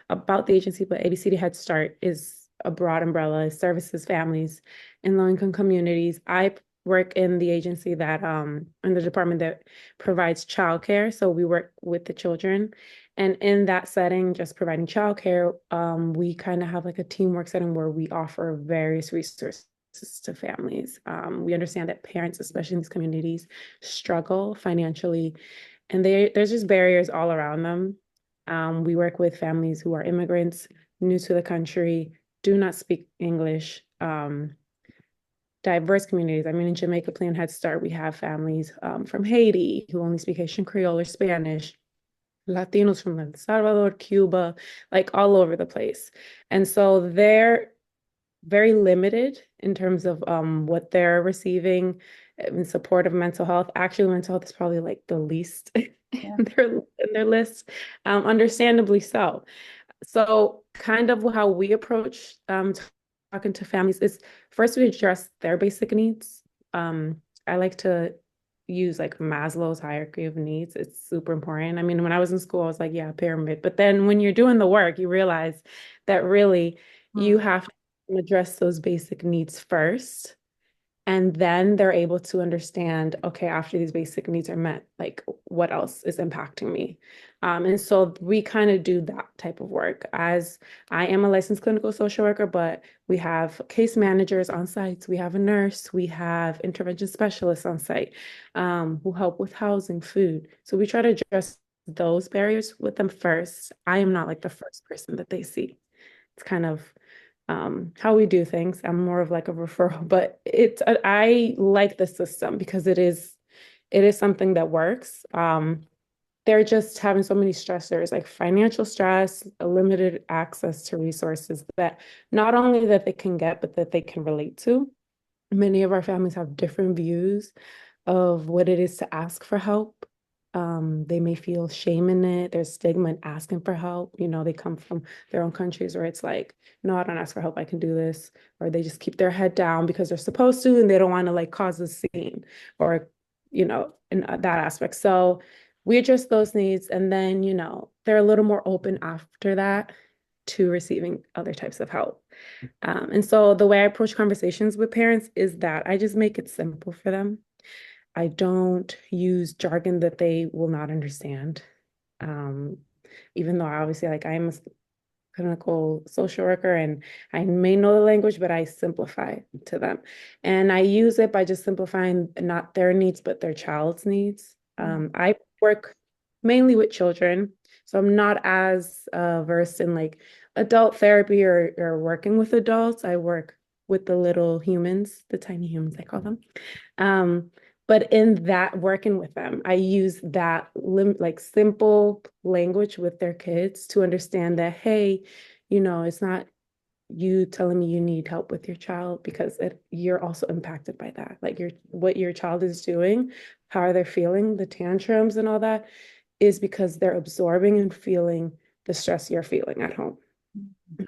about the agency, but ABCD Head Start is a broad umbrella. It services families in low income communities. I work in the agency that in the department that provides childcare. So we work with the children. And in that setting, just providing childcare, we kind of have like a teamwork setting where we offer various resources to families. We understand that parents, especially in these communities, struggle financially, and there's just barriers all around them. We work with families who are immigrants, new to the country, do not speak English, diverse communities. I mean, in Jamaica Plan Head Start, we have families from Haiti who only speak Haitian Creole or Spanish, Latinos from El Salvador, Cuba, like all over the place. And so they're very limited in terms of what they're receiving in support of mental health. Actually, mental health is probably like the least in their list, understandably so. So kind of how we approach talking to families is, first we address their basic needs. I like to use like Maslow's hierarchy of needs. It's super important. I mean, when I was in school, I was like, yeah, pyramid. But then when you're doing the work, you realize that really you have to address those basic needs first. And then they're able to understand, okay, after these basic needs are met, like what else is impacting me? And so we kind of do that type of work. As I am a licensed clinical social worker, but we have case managers on site, we have a nurse, we have intervention specialists on site who help with housing, food. So we try to address those barriers with them first. I am not like the first person that they see. It's kind of how we do things. I'm more of like a referral, but I like the system because it is something that works. They're just having so many stressors, like financial stress, a limited access to resources that not only that they can get, but that they can relate to. Many of our families have different views of what it is to ask for help. They may feel shame in it. There's stigma in asking for help. They come from their own countries where it's like, no, I don't ask for help. I can do this. Or they just keep their head down because they're supposed to and they don't want to like cause a scene or, in that aspect. So we address those needs. And then, they're a little more open after that to receiving other types of help. And so the way I approach conversations with parents is that I just make it simple for them. I don't use jargon that they will not understand. Um, Even though obviously like I'm a clinical social worker and I may know the language, but I simplify it to them. And I use it by just simplifying not their needs, but their child's needs. I work mainly with children, so I'm not as versed in like adult therapy or working with adults. I work with the little humans, the tiny humans, I call them. Um, but in that working with them, I use that like simple language with their kids to understand that, hey, it's not you telling me you need help with your child because you're also impacted by that. Like what your child is doing, how are they feeling, the tantrums and all that is because they're absorbing and feeling the stress you're feeling at home.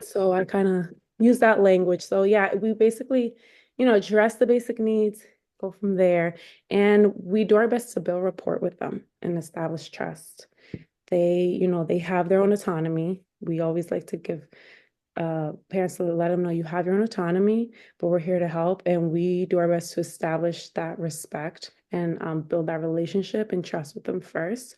So I kind of use that language. So yeah, we basically, address the basic needs, go from there, and we do our best to build rapport with them and establish trust. They have their own autonomy. We always like to give parents to let them know you have your own autonomy, but we're here to help, and we do our best to establish that respect and build that relationship and trust with them first.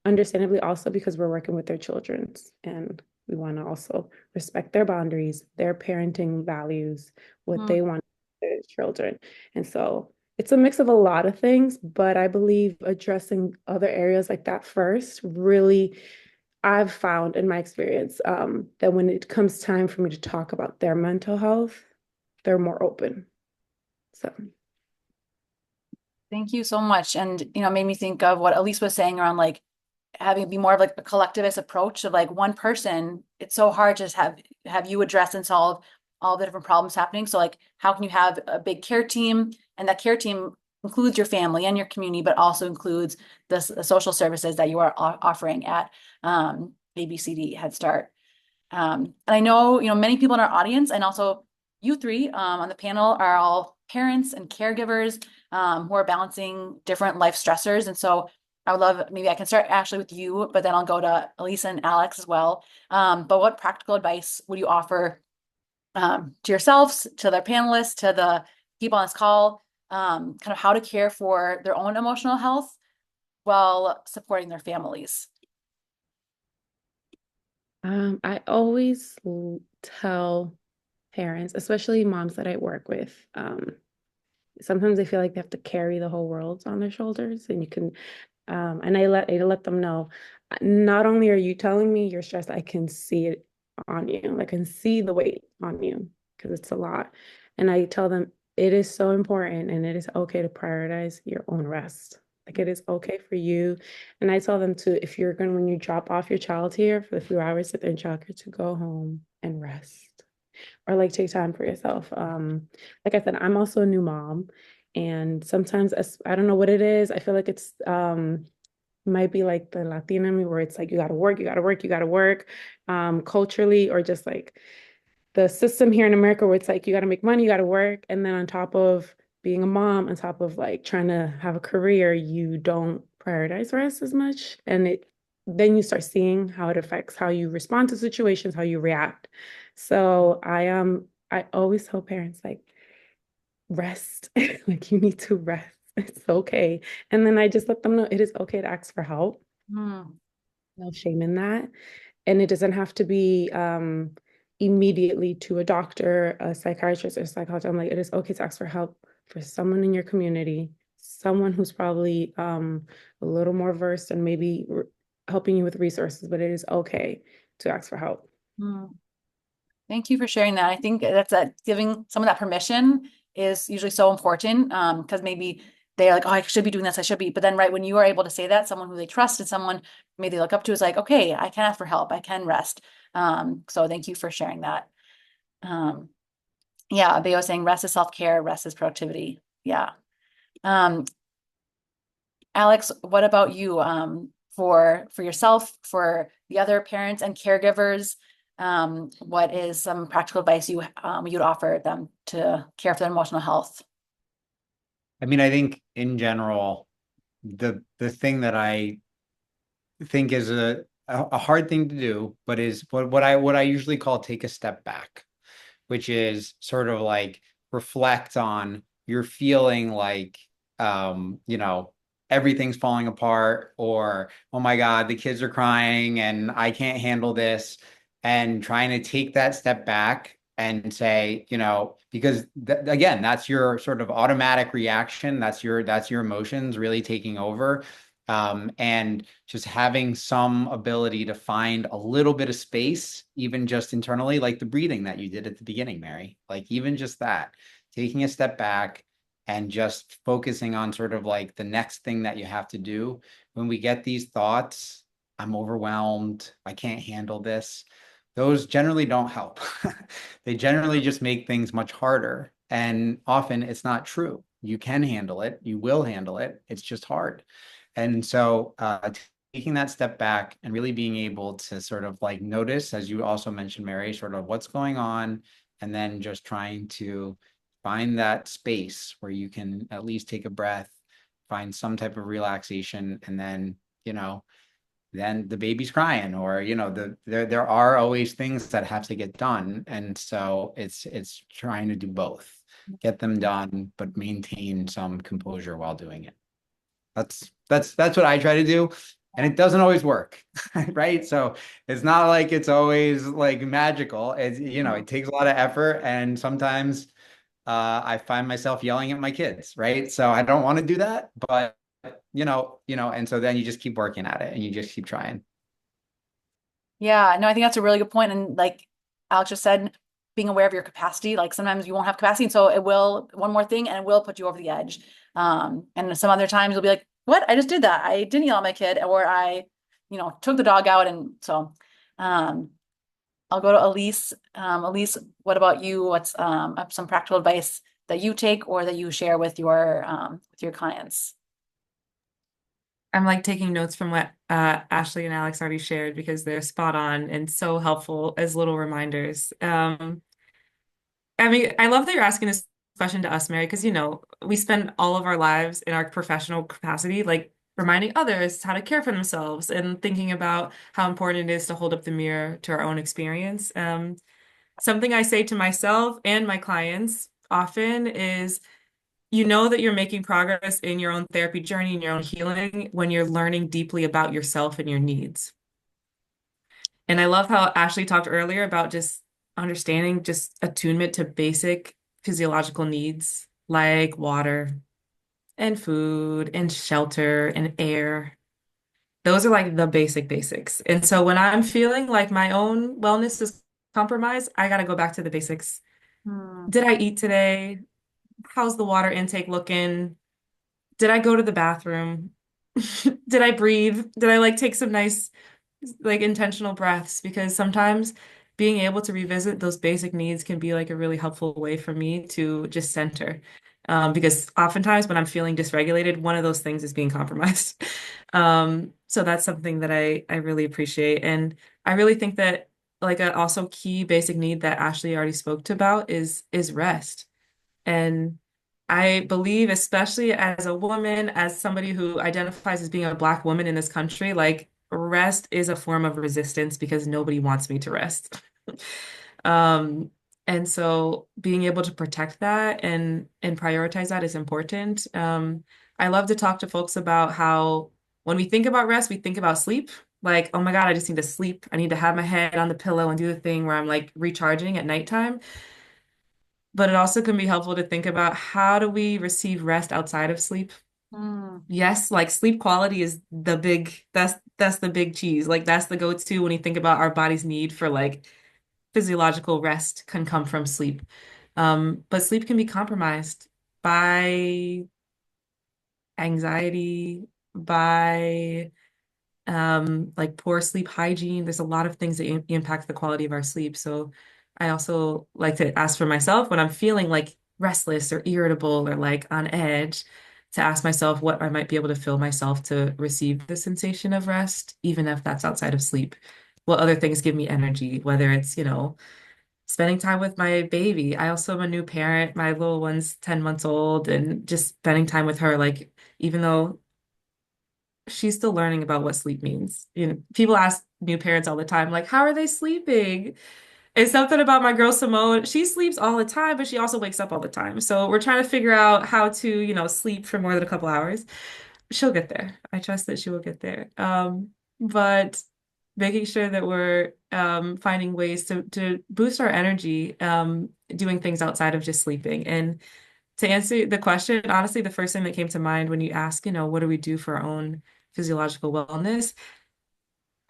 Understandably, also because we're working with their children, and we want to also respect their boundaries, their parenting values, what they want their children. And so it's a mix of a lot of things, but I believe addressing other areas like that first really, I've found in my experience that when it comes time for me to talk about their mental health, they're more open. So Thank you so much. And, made me think of what Aliese was saying around like having it be more of like a collectivist approach of like one person. It's so hard to just have you address and solve all the different problems happening. So like, how can you have a big care team, and that care team includes your family and your community, but also includes the social services that you are offering at ABCD Head Start. And I know, many people in our audience and also you three on the panel are all parents and caregivers who are balancing different life stressors. And so I would love, maybe I can start Ashley with you, but then I'll go to Aliese and Alex as well. But what practical advice would you offer to yourselves, to the panelists, to the people on this call, kind of how to care for their own emotional health while supporting their families? I always tell parents, especially moms that I work with, sometimes they feel like they have to carry the whole world on their shoulders, and you can, and I let them know, not only are you telling me you're stressed, I can see it on you. I can see the weight on you because it's a lot. And I tell them it is so important and it is okay to prioritize your own rest. Like it is okay for you. And I tell them to, if you're going, when you drop off your child here for the few hours that they're in childcare, to go home and rest or like take time for yourself. Like I said, I'm also a new mom, and sometimes I don't know what it is. I feel like it's might be like the Latina in me where it's like you gotta work, you gotta work, you gotta work, culturally, or just like the system here in America where it's like you gotta make money, you gotta work, and then on top of being a mom, on top of like trying to have a career, you don't prioritize rest as much, and then you start seeing how it affects how you respond to situations, how you react. So I always tell parents like rest. Like you need to rest. It's okay. And then I just let them know it is okay to ask for help. Mm. No shame in that. And it doesn't have to be immediately to a doctor, a psychiatrist, or psychologist. I'm like, it is okay to ask for help for someone in your community, someone who's probably a little more versed and maybe helping you with resources, but it is okay to ask for help. Mm. Thank you for sharing that. I think that giving someone that permission is usually so important, because maybe they're like, oh, I should be doing this, I should be. But then right when you are able to say that, someone who they trust and someone maybe they look up to is like, okay, I can ask for help, I can rest. So thank you for sharing that. Um, yeah, Beo was saying rest is self-care, rest is productivity. Yeah. Um, Alex, what about you? For yourself, for the other parents and caregivers, what is some practical advice you'd offer them to care for their emotional health? I mean, I think in general, the thing that I think is a hard thing to do, but is what I usually call take a step back, which is sort of like reflect on you're feeling like you know, everything's falling apart, or oh my God, the kids are crying and I can't handle this, and trying to take that step back and say, you know, because again, that's your sort of automatic reaction, that's your emotions really taking over. And just having some ability to find a little bit of space, even just internally, like the breathing that you did at the beginning, Mary, like even just that, taking a step back and just focusing on sort of like the next thing that you have to do. When we get these thoughts, I'm overwhelmed, I can't handle this, those generally don't help. They generally just make things much harder. And often it's not true. You can handle it, you will handle it. It's just hard. And so taking that step back and really being able to sort of like notice, as you also mentioned, Mary, sort of what's going on, and then just trying to find that space where you can at least take a breath, find some type of relaxation, and then, you know, then the baby's crying, or you know, there are always things that have to get done. And so it's trying to do both, get them done, but maintain some composure while doing it. That's what I try to do, and it doesn't always work, right? So it's not like it's always like magical. It's, you know, it takes a lot of effort, and sometimes I find myself yelling at my kids, right? So I don't want to do that, but and so then you just keep working at it and you just keep trying. Yeah, no, I think that's a really good point. And like Alex just said, being aware of your capacity, like sometimes you won't have capacity. And so it will, one more thing, and it will put you over the edge. And some other times you'll be like, what? I just did that. I didn't yell at my kid, or I, took the dog out. And so, um, I'll go to Aliese. Aliese, what about you? What's some practical advice that you take or that you share with your clients? I'm like taking notes from what Ashley and Alex already shared because they're spot on and so helpful as little reminders. I mean, I love that you're asking this question to us, Mary, because we spend all of our lives in our professional capacity, like reminding others how to care for themselves and thinking about how important it is to hold up the mirror to our own experience. Something I say to myself and my clients often is, you know that you're making progress in your own therapy journey and your own healing when you're learning deeply about yourself and your needs. And I love how Ashley talked earlier about just understanding just attunement to basic physiological needs like water and food and shelter and air. Those are like the basic basics. And so when I'm feeling like my own wellness is compromised, I got to go back to the basics. Hmm. Did I eat today? How's the water intake looking? Did I go to the bathroom? Did I breathe? Did I like take some nice, like intentional breaths? Because sometimes being able to revisit those basic needs can be like a really helpful way for me to just center. Because oftentimes when I'm feeling dysregulated, one of those things is being compromised. So that's something that I really appreciate. And I really think that like a also key basic need that Ashley already spoke to about is rest. And I believe, especially as a woman, as somebody who identifies as being a Black woman in this country, like rest is a form of resistance because nobody wants me to rest. Um, And so being able to protect that and prioritize that is important. I love to talk to folks about how when we think about rest, we think about sleep. Like, oh my God, I just need to sleep. I need to have my head on the pillow and do the thing where I'm like recharging at nighttime. But it also can be helpful to think about how do we receive rest outside of sleep? Mm, Yes, like sleep quality is the big, that's the big cheese. Like that's the go-to when you think about our body's need for like physiological rest can come from sleep. But sleep can be compromised by anxiety, by like poor sleep hygiene. There's a lot of things that impact the quality of our sleep. So I also like to ask for myself when I'm feeling like restless or irritable or like on edge, to ask myself what I might be able to fill myself to receive the sensation of rest, even if that's outside of sleep. What other things give me energy, whether it's, spending time with my baby. I also am a new parent. My little one's 10 months old, and just spending time with her, like, even though she's still learning about what sleep means. People ask new parents all the time, like, how are they sleeping? It's something about my girl Simone. She sleeps all the time, but she also wakes up all the time. So we're trying to figure out how to, sleep for more than a couple hours. She'll get there. I trust that she will get there. But making sure that we're finding ways to boost our energy, doing things outside of just sleeping. And to answer the question, honestly, the first thing that came to mind when you ask, what do we do for our own physiological wellness?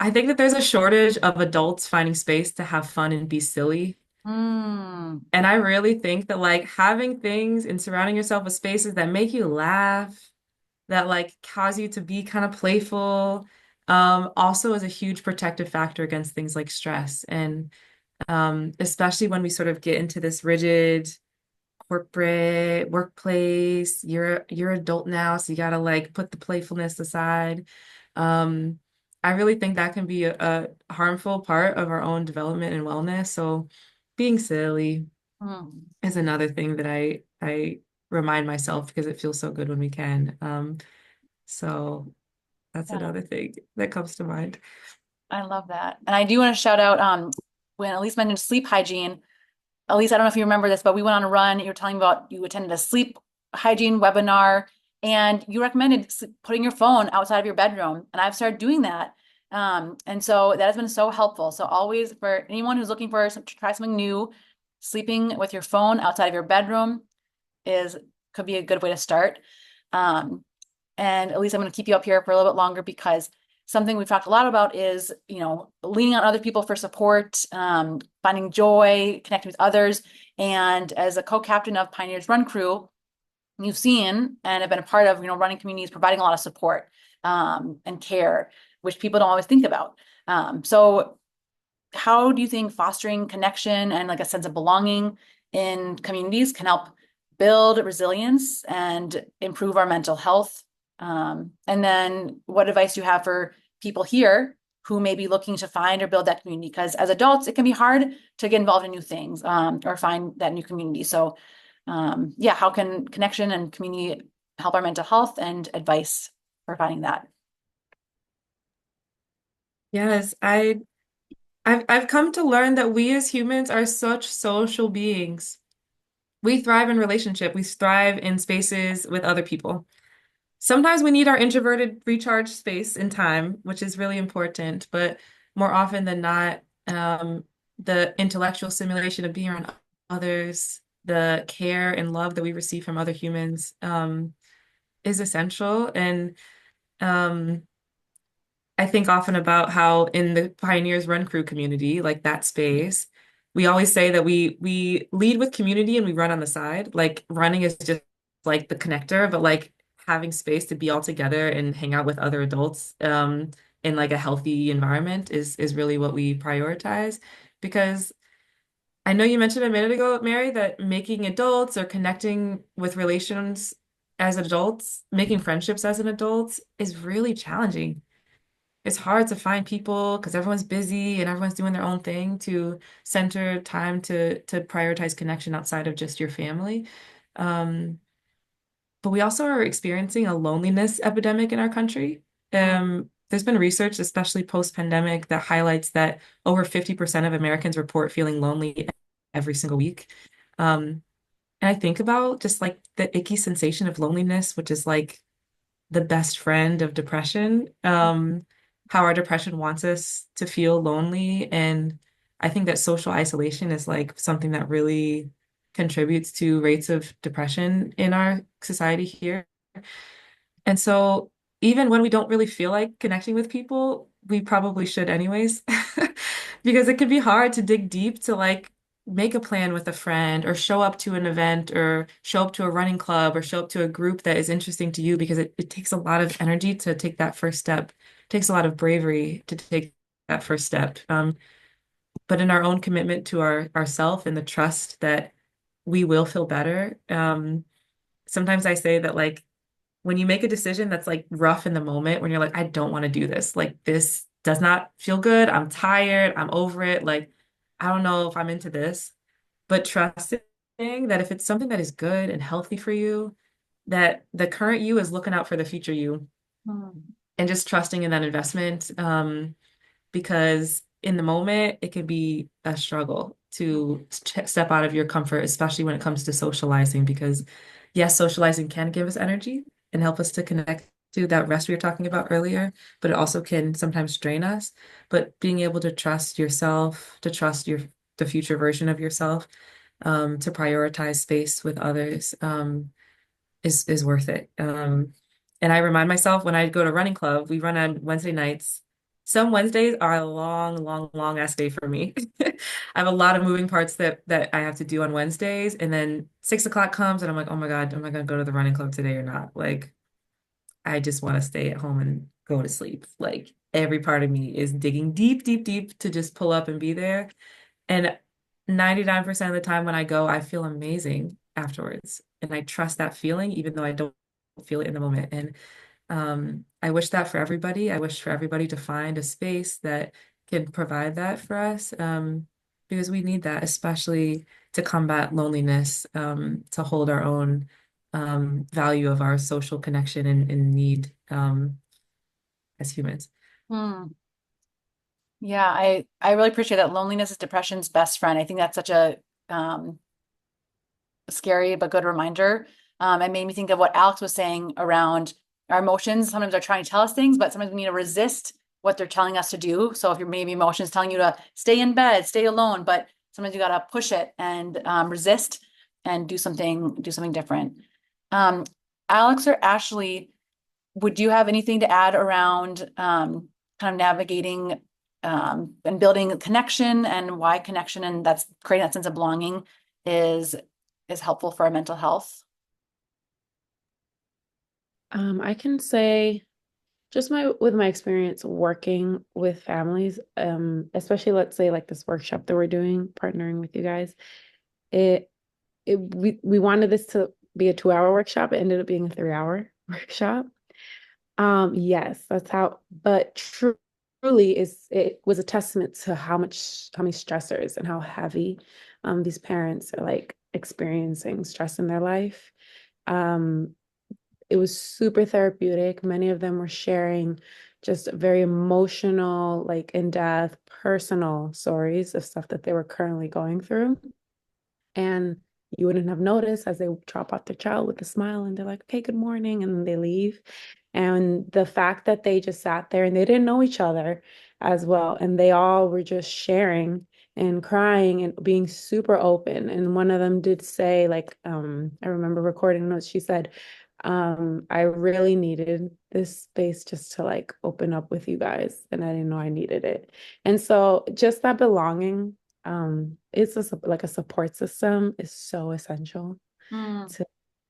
I think that there's a shortage of adults finding space to have fun and be silly. mm, And I really think that like having things and surrounding yourself with spaces that make you laugh, that like cause you to be kind of playful, also is a huge protective factor against things like stress. And especially when we sort of get into this rigid corporate workplace, you're adult now, so you gotta like put the playfulness aside. Um, I really think that can be a harmful part of our own development and wellness. So being silly mm. is another thing that I remind myself because it feels so good when we can. So that's Yeah, another thing that comes to mind. I love that. And I do want to shout out when Elise mentioned sleep hygiene. Elise, I don't know if you remember this, but we went on a run. You were telling about you attended a sleep hygiene webinar and you recommended putting your phone outside of your bedroom. And I've started doing that. And so that has been so helpful. So always for anyone who's looking for to try something new, sleeping with your phone outside of your bedroom is could be a good way to start. Um, and at least I'm going to keep you up here for a little bit longer because something we've talked a lot about is, leaning on other people for support, finding joy, connecting with others. And as a co-captain of Pioneers Run Crew, you've seen and have been a part of, running communities, providing a lot of support and care, which people don't always think about. So how do you think fostering connection and like a sense of belonging in communities can help build resilience and improve our mental health? And then what advice do you have for people here who may be looking to find or build that community? Because as adults, it can be hard to get involved in new things or find that new community. So yeah, how can connection and community help our mental health and advice for finding that? Yes, I've come to learn that we as humans are such social beings. We thrive in relationship. We thrive in spaces with other people. Sometimes we need our introverted recharge space and time, which is really important, but more often than not, the intellectual stimulation of being around others, the care and love that we receive from other humans, is essential. And um, I think often about how in the Pioneers Run Crew community, like that space, we always say that we lead with community and we run on the side. Like running is just like the connector, but like having space to be all together and hang out with other adults in like a healthy environment is really what we prioritize. Because I know you mentioned a minute ago, Mary, that making adults or connecting with relations as adults, making friendships as an adult is really challenging. It's hard to find people because everyone's busy and everyone's doing their own thing to center time to prioritize connection outside of just your family. Um, but we also are experiencing a loneliness epidemic in our country. There's been research, especially post-pandemic, that highlights that over 50% of Americans report feeling lonely every single week. And I think about just like the icky sensation of loneliness, which is like the best friend of depression. How our depression wants us to feel lonely. And I think that social isolation is like something that really contributes to rates of depression in our society here. And so even when we don't really feel like connecting with people, we probably should anyways, because it can be hard to dig deep to like make a plan with a friend or show up to an event or show up to a running club or show up to a group that is interesting to you because it takes a lot of energy to take that first step. It takes a lot of bravery to take that first step. But in our own commitment to ourself and the trust that we will feel better. Sometimes I say that like when you make a decision that's like rough in the moment, when you're like, I don't want to do this, like this does not feel good. I'm tired. I'm over it. Like, I don't know if I'm into this, but trusting that if it's something that is good and healthy for you, that the current you is looking out for the future you Mm. and just trusting in that investment. Because in the moment, it can be a struggle to step out of your comfort, especially when it comes to socializing. Because, yes, socializing can give us energy and help us to connect to that rest we were talking about earlier, but it also can sometimes drain us. But being able to trust yourself, to trust the future version of yourself, to prioritize space with others, is worth it. And I remind myself when I go to running club, we run on Wednesday nights. Some Wednesdays are a long, long, long ass day for me. I have a lot of moving parts that I have to do on Wednesdays, and then 6 o'clock comes, and I'm like, oh my God, am I gonna go to the running club today or not? Like, I just want to stay at home and go to sleep. Like every part of me is digging deep, deep, deep to just pull up and be there. And 99% of the time when I go, I feel amazing afterwards. And I trust that feeling, even though I don't feel it in the moment. And I wish that for everybody. I wish for everybody to find a space that can provide that for us, because we need that, especially to combat loneliness, to hold our own value of our social connection and need as humans. Hmm. Yeah, I really appreciate that. Loneliness is depression's best friend. I think that's such a um scary but good reminder. It made me think of what Alex was saying around our emotions. Sometimes they're trying to tell us things, but sometimes we need to resist what they're telling us to do. So if your maybe emotions telling you to stay in bed, stay alone, but sometimes you gotta push it and resist and do something different. Um, Alex or Ashley, would you have anything to add around kind of navigating and building a connection and why connection and that's creating that sense of belonging is is helpful for our mental health? I can say just with my experience working with families, especially let's say like this workshop that we're doing, partnering with you guys, it we wanted this to be a 2 hour workshop. It ended up being a 3 hour workshop. Yes, that's how, but truly it was a testament to how many stressors and how heavy these parents are like experiencing stress in their life. Um, it was super therapeutic. Many of them were sharing just very emotional, like in-depth, personal stories of stuff that they were currently going through. And you wouldn't have noticed as they drop off their child with a smile and they're like, okay, good morning. And then they leave. And the fact that they just sat there and they didn't know each other as well. And they all were just sharing and crying and being super open. And one of them did say, like, I remember recording notes, she said, I really needed this space just to like open up with you guys. And I didn't know I needed it. And so just that belonging, it's like a support system is so essential Mm, to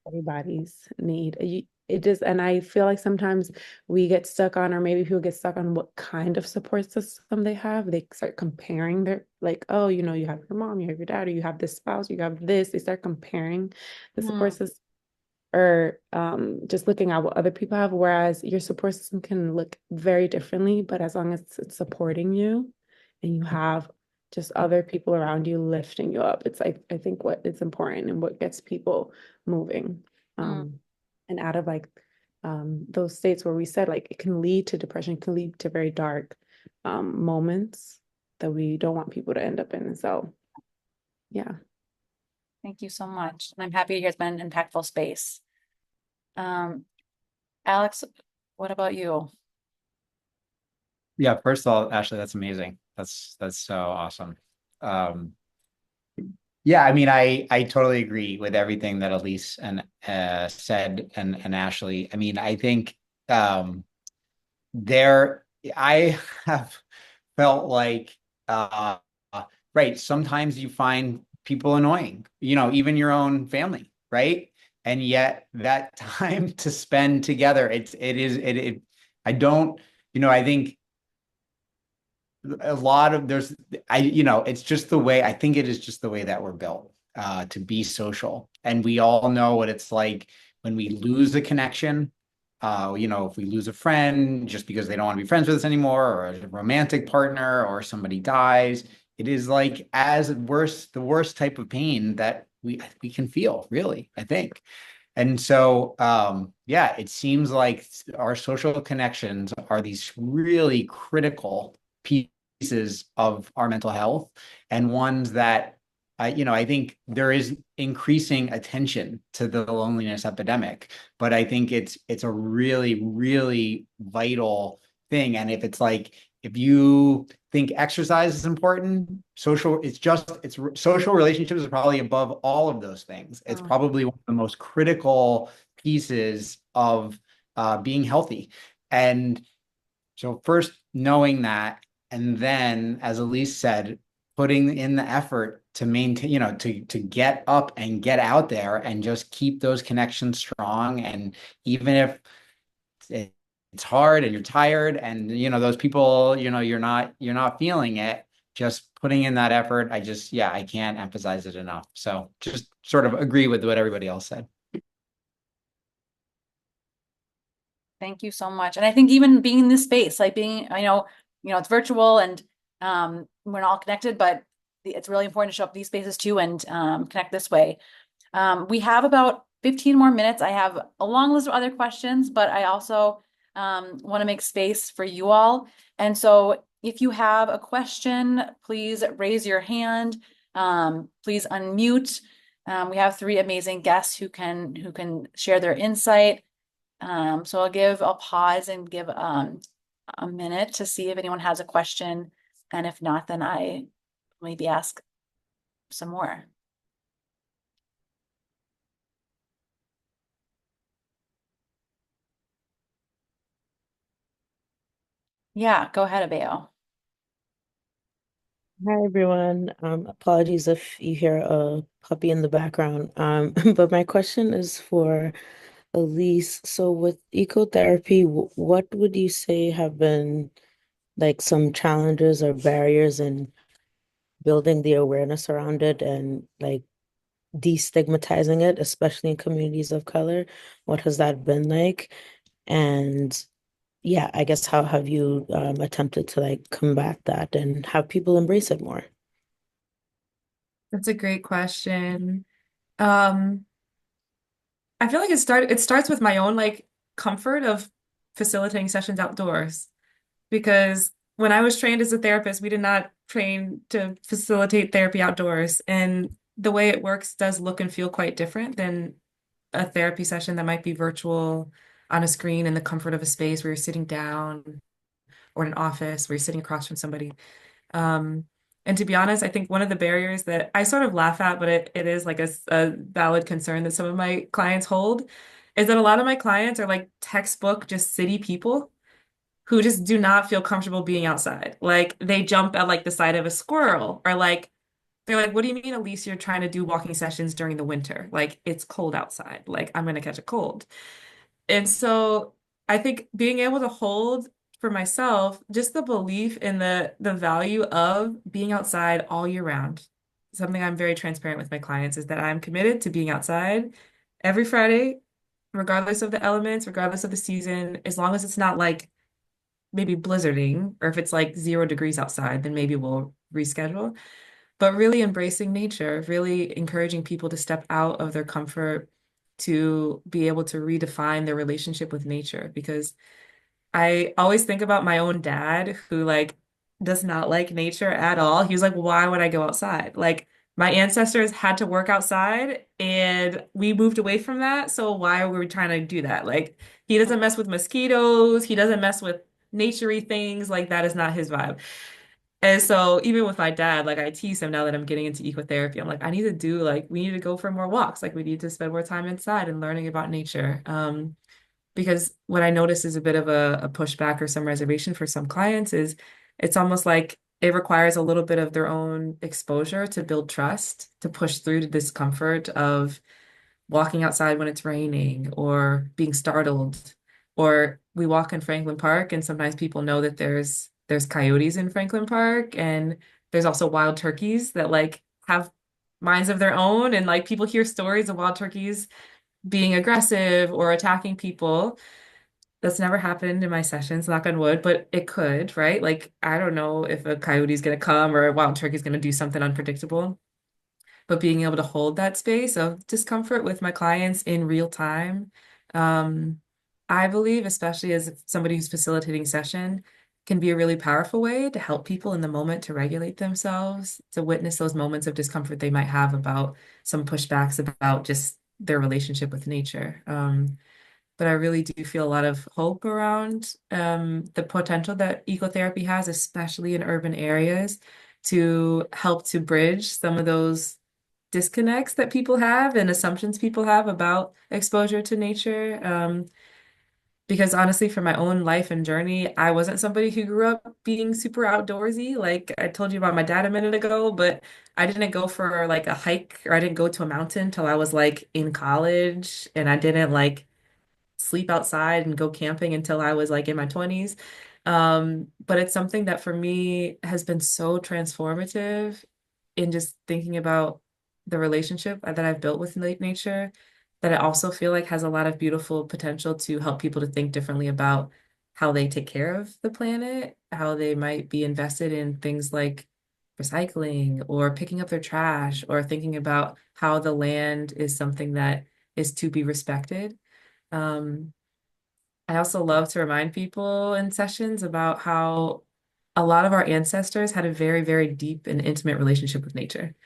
everybody's need. It just, and I feel like sometimes we get stuck on, or maybe people get stuck on what kind of support system they have. They start comparing their, like, oh, you have your mom, you have your dad, or you have this spouse, you have this. They start comparing the support mm, system or just looking at what other people have, whereas your support system can look very differently, but as long as it's supporting you and you have just other people around you lifting you up, it's like I think what is important and what gets people moving mm, and out of like those states where we said like it can lead to depression, can lead to very dark moments that we don't want people to end up in. So Yeah. Thank you so much. And I'm happy to hear it's been an impactful space. Alex, what about you? Yeah, first of all, Ashley, that's amazing. That's so awesome. Um, yeah, I mean, I totally agree with everything that Elise and said and Ashley. I mean, I think there I have felt like uh right, sometimes you find people annoying, even your own family, right? And yet that time to spend together, I don't, I think a lot of there's it's just the way I think it is just the way that we're built to be social. And we all know what it's like when we lose a connection. If we lose a friend just because they don't want to be friends with us anymore, or a romantic partner, or somebody dies, it is like the worst type of pain that we can feel, really, I think. And so, yeah, it seems like our social connections are these really critical pieces of our mental health, and ones that I think there is increasing attention to the loneliness epidemic, but I think it's a really, really vital thing. And if you think exercise is important, it's social relationships are probably above all of those things. It's Oh, probably one of the most critical pieces of being healthy. And so first knowing that, and then, as Elise said, putting in the effort to maintain, to get up and get out there and just keep those connections strong. And even if it's hard and you're tired, and those people, you're not feeling it, just putting in that effort, I can't emphasize it enough. So just sort of agree with what everybody else said. thank you so much. And I think even being in this space, like I know, it's virtual and we're not all connected, but it's really important to show up these spaces too and connect this way. We have about 15 more minutes. I have a long list of other questions, but I also want to make space for you all. And so if you have a question, please raise your hand. Please unmute. We have three amazing guests who can share their insight. So I'll pause and give a minute to see if anyone has a question. And if not, then I maybe ask some more. Yeah, go ahead, Abeo. Hi everyone. Apologies if you hear a puppy in the background. But my question is for Elise. So with ecotherapy, what would you say have been like some challenges or barriers in building the awareness around it and like destigmatizing it, especially in communities of color? What has that been like? And yeah, I guess how have you attempted to like combat that and have people embrace it more? That's a great question. Um, I feel like it starts with my own like comfort of facilitating sessions outdoors, because when I was trained as a therapist, we did not train to facilitate therapy outdoors, and the way it works does look and feel quite different than a therapy session that might be virtual on a screen in the comfort of a space where you're sitting down, or in an office where you're sitting across from somebody. Um, and to be honest, I think one of the barriers that I sort of laugh at, but it is like a valid concern that some of my clients hold, is that a lot of my clients are like textbook just city people who just do not feel comfortable being outside. Like they jump at like the sight of a squirrel, or like they're like, "What do you mean, Elise, you're trying to do walking sessions during the winter? Like it's cold outside. Like I'm gonna catch a cold." And so I think being able to hold for myself just the belief in the value of being outside all year round. Something I'm very transparent with my clients is that I'm committed to being outside every Friday, regardless of the elements, regardless of the season, as long as it's not like maybe blizzarding, or if it's like 0 degrees outside, then maybe we'll reschedule. But really embracing nature, really encouraging people to step out of their comfort to be able to redefine their relationship with nature. Because I always think about my own dad, who like does not like nature at all. He was like, why would I go outside? Like My ancestors had to work outside and we moved away from that. So why were we trying to do that? Like he doesn't mess with mosquitoes, he doesn't mess with naturey things, like that is not his vibe. And so even with my dad, like I tease him now that I'm getting into ecotherapy. I'm like, I need to do like we need to go for more walks. Like we need to spend more time inside and learning about nature. Because what I notice is a bit of a pushback or some reservation for some clients is it's almost like it requires a little bit of their own exposure to build trust, to push through the discomfort of walking outside when it's raining or being startled. Or we walk in Franklin Park and sometimes people know that there's coyotes in Franklin Park and there's also wild turkeys that like have minds of their own and like people hear stories of wild turkeys being aggressive or attacking people. That's never happened in my sessions, knock on wood, but it could, right? Like, I don't know if a coyote's going to come or a wild turkey's going to do something unpredictable, but being able to hold that space of discomfort with my clients in real time, um, I believe, especially as somebody who's facilitating session, can be a really powerful way to help people in the moment to regulate themselves, to witness those moments of discomfort they might have about some pushbacks about just their relationship with nature. But I really do feel a lot of hope around the potential that ecotherapy has, especially in urban areas, to help to bridge some of those disconnects that people have and assumptions people have about exposure to nature. Because honestly, for my own life and journey, I wasn't somebody who grew up being super outdoorsy. Like I told you about my dad a minute ago, but I didn't go for like a hike or I didn't go to a mountain till I was like in college, and I didn't like sleep outside and go camping until I was like in my 20s. But it's something that for me has been so transformative in just thinking about the relationship that I've built with nature, that I also feel like has a lot of beautiful potential to help people to think differently about how they take care of the planet, how they might be invested in things like recycling or picking up their trash or thinking about how the land is something that is to be respected. Um, I also love to remind people in sessions about how a lot of our ancestors had a very, very deep and intimate relationship with nature,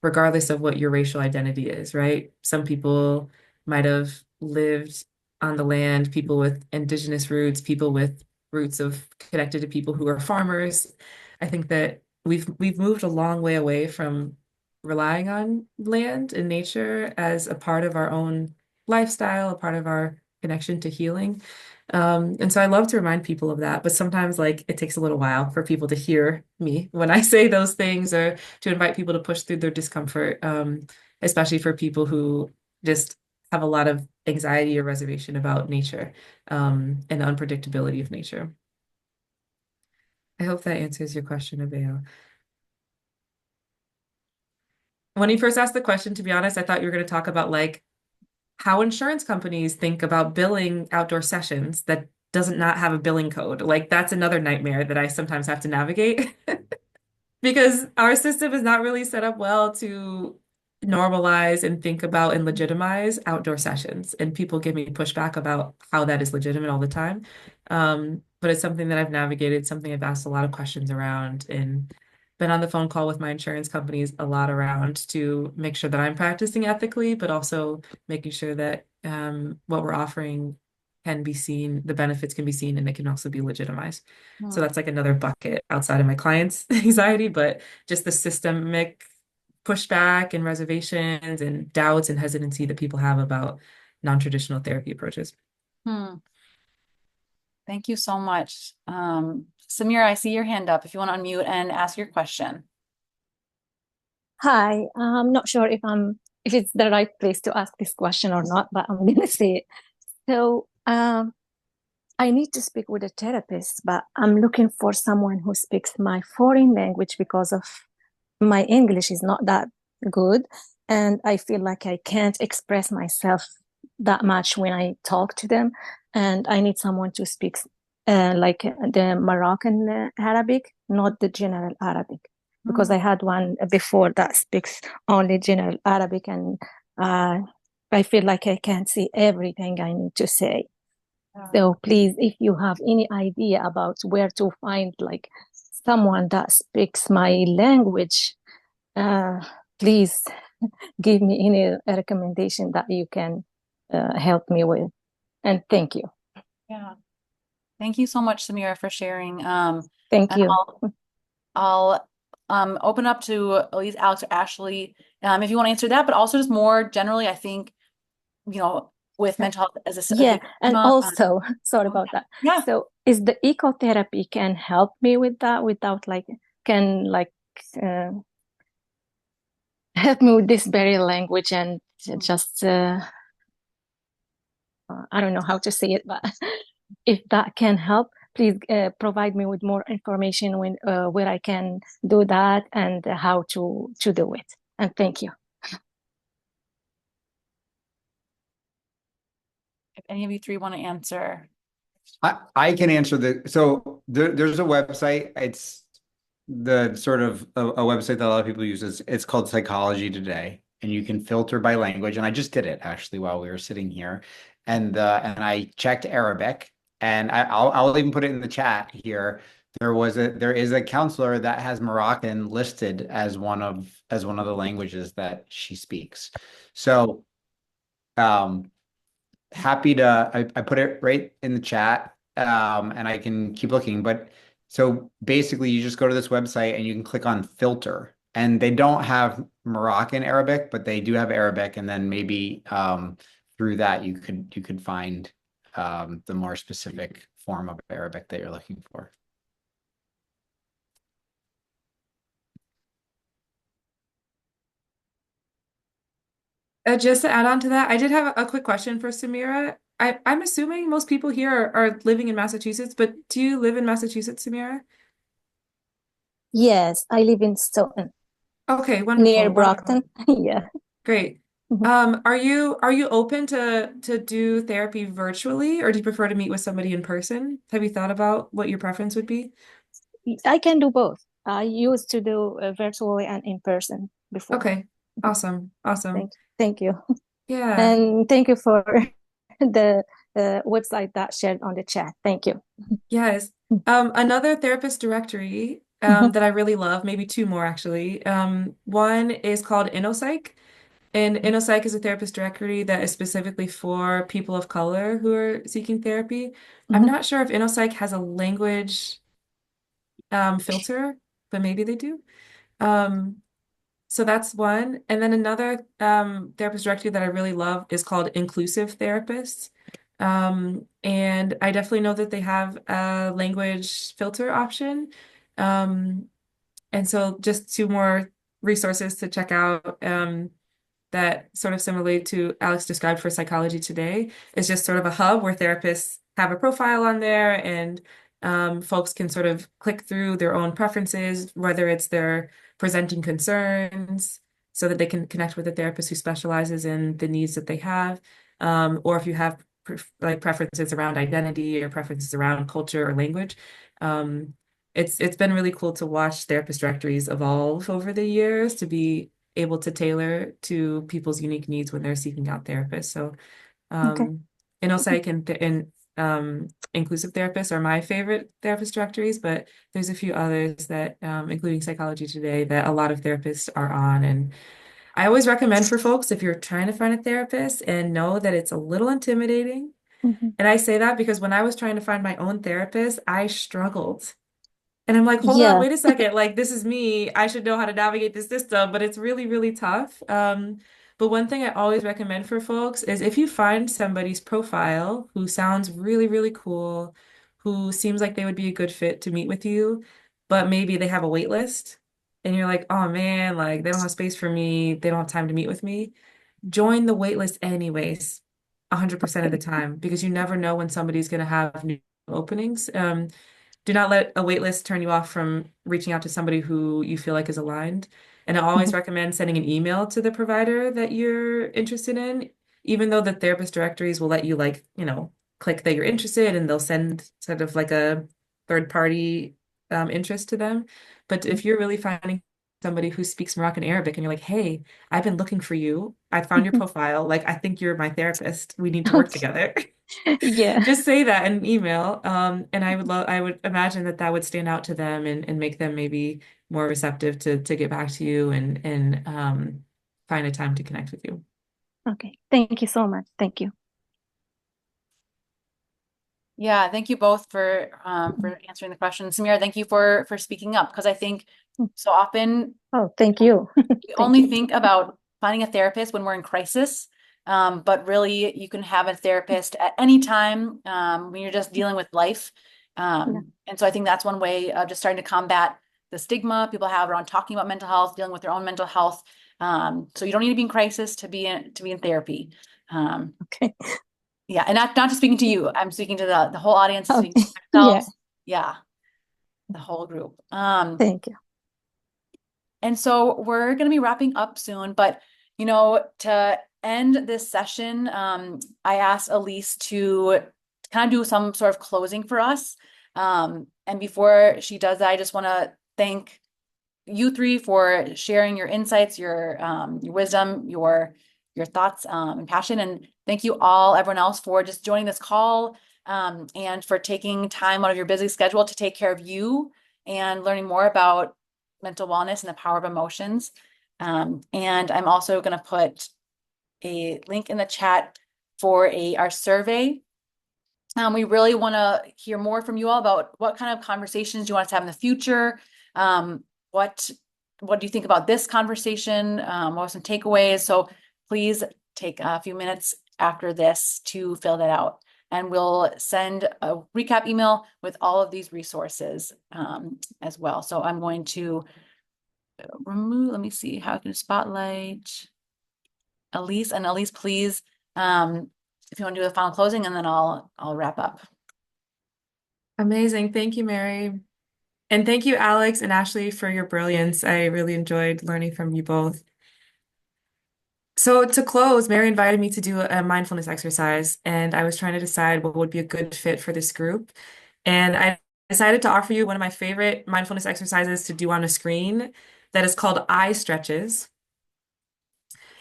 regardless of what your racial identity is, right? Some people might have lived on the land, people with indigenous roots, people with roots of connected to people who are farmers. I think that we've moved a long way away from relying on land and nature as a part of our own lifestyle, a part of our connection to healing. And so I love to remind people of that, but sometimes like it takes a little while for people to hear me when I say those things or to invite people to push through their discomfort, especially for people who just have a lot of anxiety or reservation about nature, and the unpredictability of nature. I hope that answers your question, Abeo. When you first asked the question, to be honest, I thought you were going to talk about like how insurance companies think about billing outdoor sessions that doesn't not have a billing code. Like that's another nightmare that I sometimes have to navigate because our system is not really set up well to normalize and think about and legitimize outdoor sessions. And people give me pushback about how that is legitimate all the time. But it's something that I've navigated, something I've asked a lot of questions around and been on the phone call with my insurance companies a lot around to make sure that I'm practicing ethically, but also making sure that what we're offering can be seen, the benefits can be seen, and it can also be legitimized. So that's like another bucket outside of my clients' anxiety, but just the systemic pushback and reservations and doubts and hesitancy that people have about non-traditional therapy approaches. Hmm. Thank you so much. Samira, I see your hand up if you want to unmute and ask your question. Hi, I'm not sure if it's the right place to ask this question or not, but I'm gonna say it. So, I need to speak with a therapist, but I'm looking for someone who speaks my foreign language because of my English is not that good, and I feel like I can't express myself that much when I talk to them, and I need someone to speak like the Moroccan Arabic, not the general Arabic, because I had one before that speaks only general Arabic, and I feel like I can't say everything I need to say. So please, if you have any idea about where to find like someone that speaks my language, please give me any recommendation that you can help me with. And thank you. Yeah. Thank you so much, Samira, for sharing. Thank And you. I'll open up to Elise, Alex, or Ashley, if you want to answer that, but also just more generally, I think, with mental health as a Yeah, big and stigma, also, sorry about that. yeah. So is the ecotherapy can help me with that without uh, help me with this very language and just I don't know how to say it, but if that can help, please provide me with more information where I can do that and how to do it. And thank you. If any of you three want to answer. I can answer there's a website. It's the sort of a website that a lot of people use. It's called Psychology Today, and you can filter by language. And I just did it actually while we were sitting here, and I checked Arabic, and I'll even put it in the chat here. There is a counselor that has Moroccan listed as one of the languages that she speaks. So happy to I put it right in the chat, and I can keep looking. But so basically you just go to this website and you can click on filter, and they don't have Moroccan Arabic, but they do have Arabic, and then maybe through that you could find the more specific form of Arabic that you're looking for. Just to add on to that, I did have a quick question for Samira. I'm assuming most people here are living in Massachusetts, but do you live in Massachusetts, Samira? Yes, I live in Stoughton, Okay, near wonderful, Brockton. wonderful. Yeah. Great. Mhm. Are you open to do therapy virtually, or do you prefer to meet with somebody in person? Have you thought about what your preference would be? I can do both. I used to do virtually and in person before. Okay, awesome, awesome. Thank you. Yeah. And thank you for the website that shared on the chat. Thank you. Yes. Another therapist directory that I really love, maybe two more actually. One is called InnoPsych, and InnoPsych is a therapist directory that is specifically for people of color who are seeking therapy. I'm not sure if InnoPsych has a language filter, but maybe they do. Um, so that's one. And then another therapist directory that I really love is called Inclusive Therapists. And I definitely know that they have a language filter option. And so just two more resources to check out. That sort of similarly to Alex described for Psychology Today is just sort of a hub where therapists have a profile on there and folks can sort of click through their own preferences, whether it's their presenting concerns, so that they can connect with a therapist who specializes in the needs that they have, or if you have like preferences around identity or preferences around culture or language. Um, it's been really cool to watch therapist directories evolve over the years to be able to tailor to people's unique needs when they're seeking out therapists. So, Okay. InnoPsych and inclusive therapists are my favorite therapist directories, but there's a few others that, including Psychology Today, that a lot of therapists are on. And I always recommend for folks if you're trying to find a therapist and know that it's a little intimidating. And I say that because when I was trying to find my own therapist, I struggled. And I'm like, hold on, Yeah. wait a second. Like, this is me. I should know how to navigate this system, but it's really, really tough. But one thing I always recommend for folks is if you find somebody's profile who sounds really, really cool, who seems like they would be a good fit to meet with you, but maybe they have a wait list, and you're like, oh man, like they don't have space for me, they don't have time to meet with me, join the wait list anyways, 100% of the time, because you never know when somebody's going to have new openings. Do not let a wait list turn you off from reaching out to somebody who you feel like is aligned. And I always recommend sending an email to the provider that you're interested in, even though the therapist directories will let you like, click that you're interested and they'll send sort of like a third party interest to them. But if you're really finding somebody who speaks Moroccan Arabic and you're like, hey, I've been looking for you. I found your profile. Like, I think you're my therapist. We need to work Okay. together. Yeah. Just say that in an email. And I would imagine that would stand out to them and make them maybe more receptive to get back to you and find a time to connect with you. Okay. Thank you so much. Thank you. Yeah, thank you both for answering the question. Samira, thank you for speaking up, because I think so often Oh, thank you. we Thank only you. think about finding a therapist when we're in crisis. But really you can have a therapist at any time when you're just dealing with life. Yeah. And so I think that's one way of just starting to combat the stigma people have around talking about mental health, dealing with their own mental health. So you don't need to be in crisis to be in therapy. Okay. Yeah, and not just speaking to you. I'm speaking to the whole audience, speaking Okay. to Yeah. ourselves. Yeah, the whole group. Thank you. And so we're going to be wrapping up soon, but to end this session, I asked Aliese to kind of do some sort of closing for us. And before she does that, I just want to thank you three for sharing your insights, your wisdom, your thoughts, and passion. And thank you all, everyone else, for just joining this call, and for taking time out of your busy schedule to take care of you and learning more about mental wellness and the power of emotions. And I'm also going to put a link in the chat for our survey. We really want to hear more from you all about what kind of conversations you want us to have in the future. What do you think about this conversation? What are some takeaways? So please take a few minutes after this to fill that out. And we'll send a recap email with all of these resources as well. So I'm going to remove, let me see how I can spotlight Aliese. And Aliese, please, if you want to do the final closing, and then I'll wrap up. Amazing. Thank you, Mary. And thank you, Alex and Ashley, for your brilliance. I really enjoyed learning from you both. So to close, Mary invited me to do a mindfulness exercise, and I was trying to decide what would be a good fit for this group. And I decided to offer you one of my favorite mindfulness exercises to do on a screen that is called eye stretches.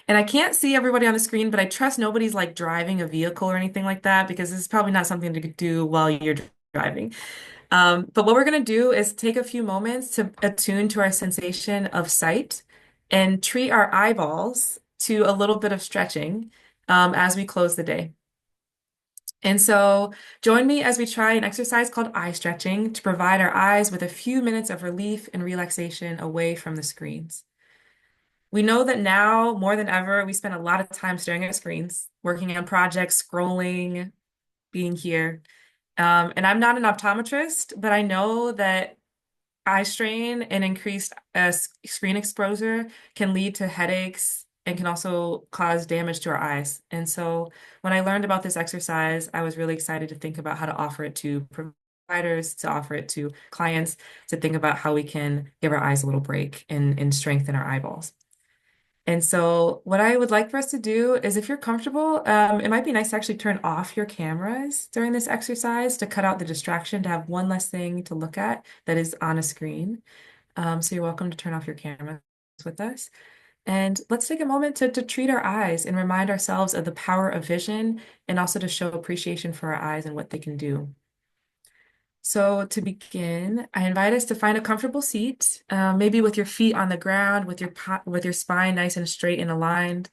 And I can't see everybody on the screen, but I trust nobody's like driving a vehicle or anything like that, because this is probably not something to do while you're driving. But what we're going to do is take a few moments to attune to our sensation of sight and treat our eyeballs to a little bit of stretching as we close the day. And so join me as we try an exercise called eye stretching to provide our eyes with a few minutes of relief and relaxation away from the screens. We know that now more than ever, we spend a lot of time staring at screens, working on projects, scrolling, being here. And I'm not an optometrist, but I know that eye strain and increased screen exposure can lead to headaches and can also cause damage to our eyes. And so when I learned about this exercise, I was really excited to think about how to offer it to providers, to offer it to clients, to think about how we can give our eyes a little break and strengthen our eyeballs. And so what I would like for us to do is, if you're comfortable, it might be nice to actually turn off your cameras during this exercise to cut out the distraction, to have one less thing to look at that is on a screen. So you're welcome to turn off your cameras with us. And let's take a moment to treat our eyes and remind ourselves of the power of vision, and also to show appreciation for our eyes and what they can do. So to begin, I invite us to find a comfortable seat, maybe with your feet on the ground, with your spine nice and straight and aligned.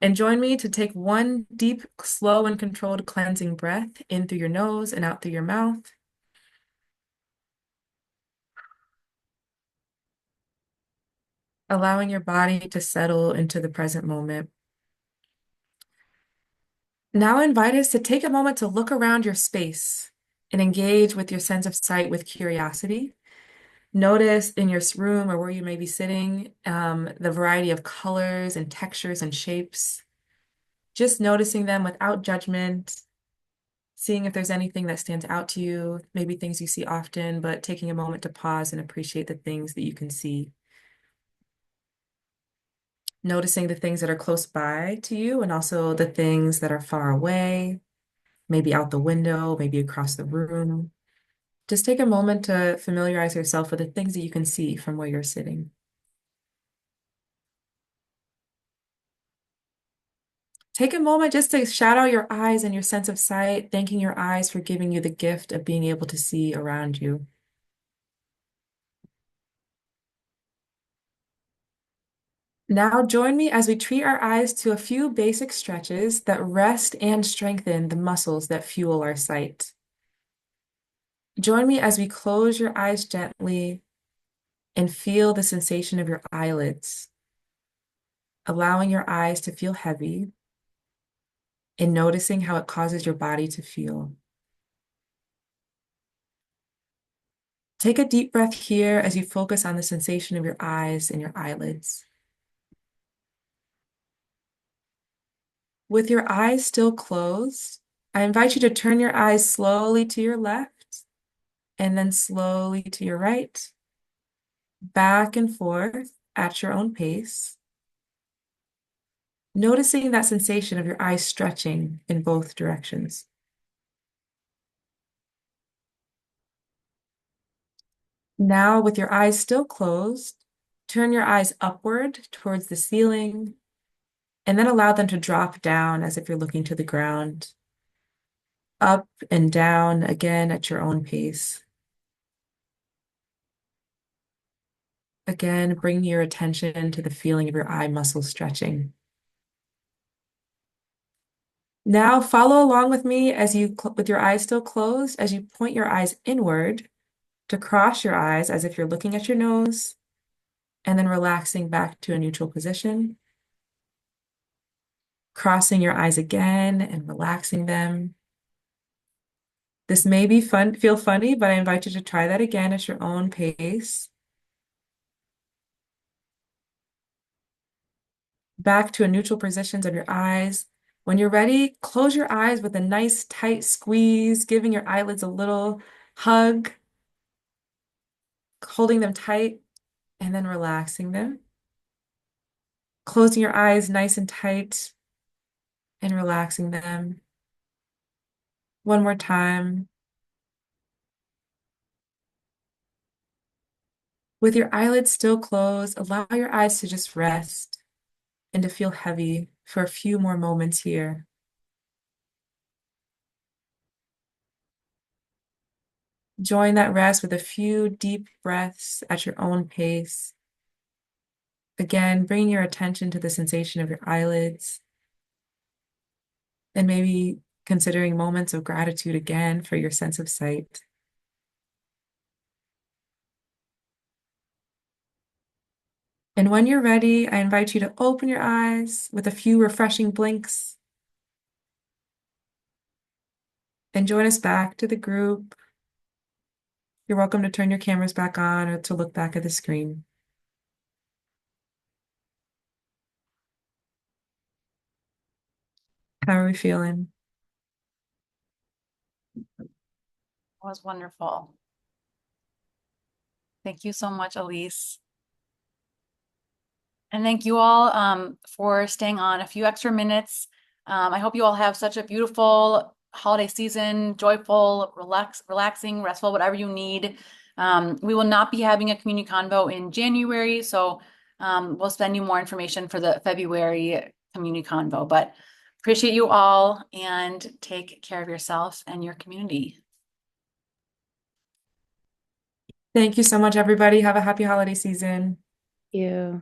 And join me to take one deep, slow, and controlled cleansing breath in through your nose and out through your mouth. Allowing your body to settle into the present moment. Now I invite us to take a moment to look around your space and engage with your sense of sight with curiosity. Notice in your room or where you may be sitting, the variety of colors and textures and shapes. Just noticing them without judgment, seeing if there's anything that stands out to you, maybe things you see often, but taking a moment to pause and appreciate the things that you can see. Noticing the things that are close by to you, and also the things that are far away, maybe out the window, maybe across the room. Just take a moment to familiarize yourself with the things that you can see from where you're sitting. Take a moment just to shout out your eyes and your sense of sight, thanking your eyes for giving you the gift of being able to see around you. Now join me as we treat our eyes to a few basic stretches that rest and strengthen the muscles that fuel our sight. Join me as we close your eyes gently and feel the sensation of your eyelids, allowing your eyes to feel heavy and noticing how it causes your body to feel. Take a deep breath here as you focus on the sensation of your eyes and your eyelids. With your eyes still closed, I invite you to turn your eyes slowly to your left and then slowly to your right, back and forth at your own pace, noticing that sensation of your eyes stretching in both directions. Now, with your eyes still closed, turn your eyes upward towards the ceiling and then allow them to drop down as if you're looking to the ground, up and down again at your own pace. Again, bring your attention to the feeling of your eye muscles stretching. Now follow along with me as with your eyes still closed, as you point your eyes inward to cross your eyes as if you're looking at your nose, and then relaxing back to a neutral position. Crossing your eyes again and relaxing them. This may be feel funny, but I invite you to try that again at your own pace. Back to a neutral positions of your eyes. When you're ready, close your eyes with a nice tight squeeze, giving your eyelids a little hug, holding them tight, and then relaxing them. Closing your eyes nice and tight and relaxing them. One more time. With your eyelids still closed, allow your eyes to just rest and to feel heavy for a few more moments here. Join that rest with a few deep breaths at your own pace. Again, bringing your attention to the sensation of your eyelids and maybe considering moments of gratitude again for your sense of sight. And when you're ready, I invite you to open your eyes with a few refreshing blinks and join us back to the group. You're welcome to turn your cameras back on or to look back at the screen. How are we feeling? That was wonderful. Thank you so much, Aliese. And thank you all for staying on a few extra minutes. I hope you all have such a beautiful holiday season, joyful, relaxing, restful, whatever you need. We will not be having a community convo in January, so we'll send you more information for the February community convo. But appreciate you all and take care of yourself and your community. Thank you so much, everybody. Have a happy holiday season. Thank you.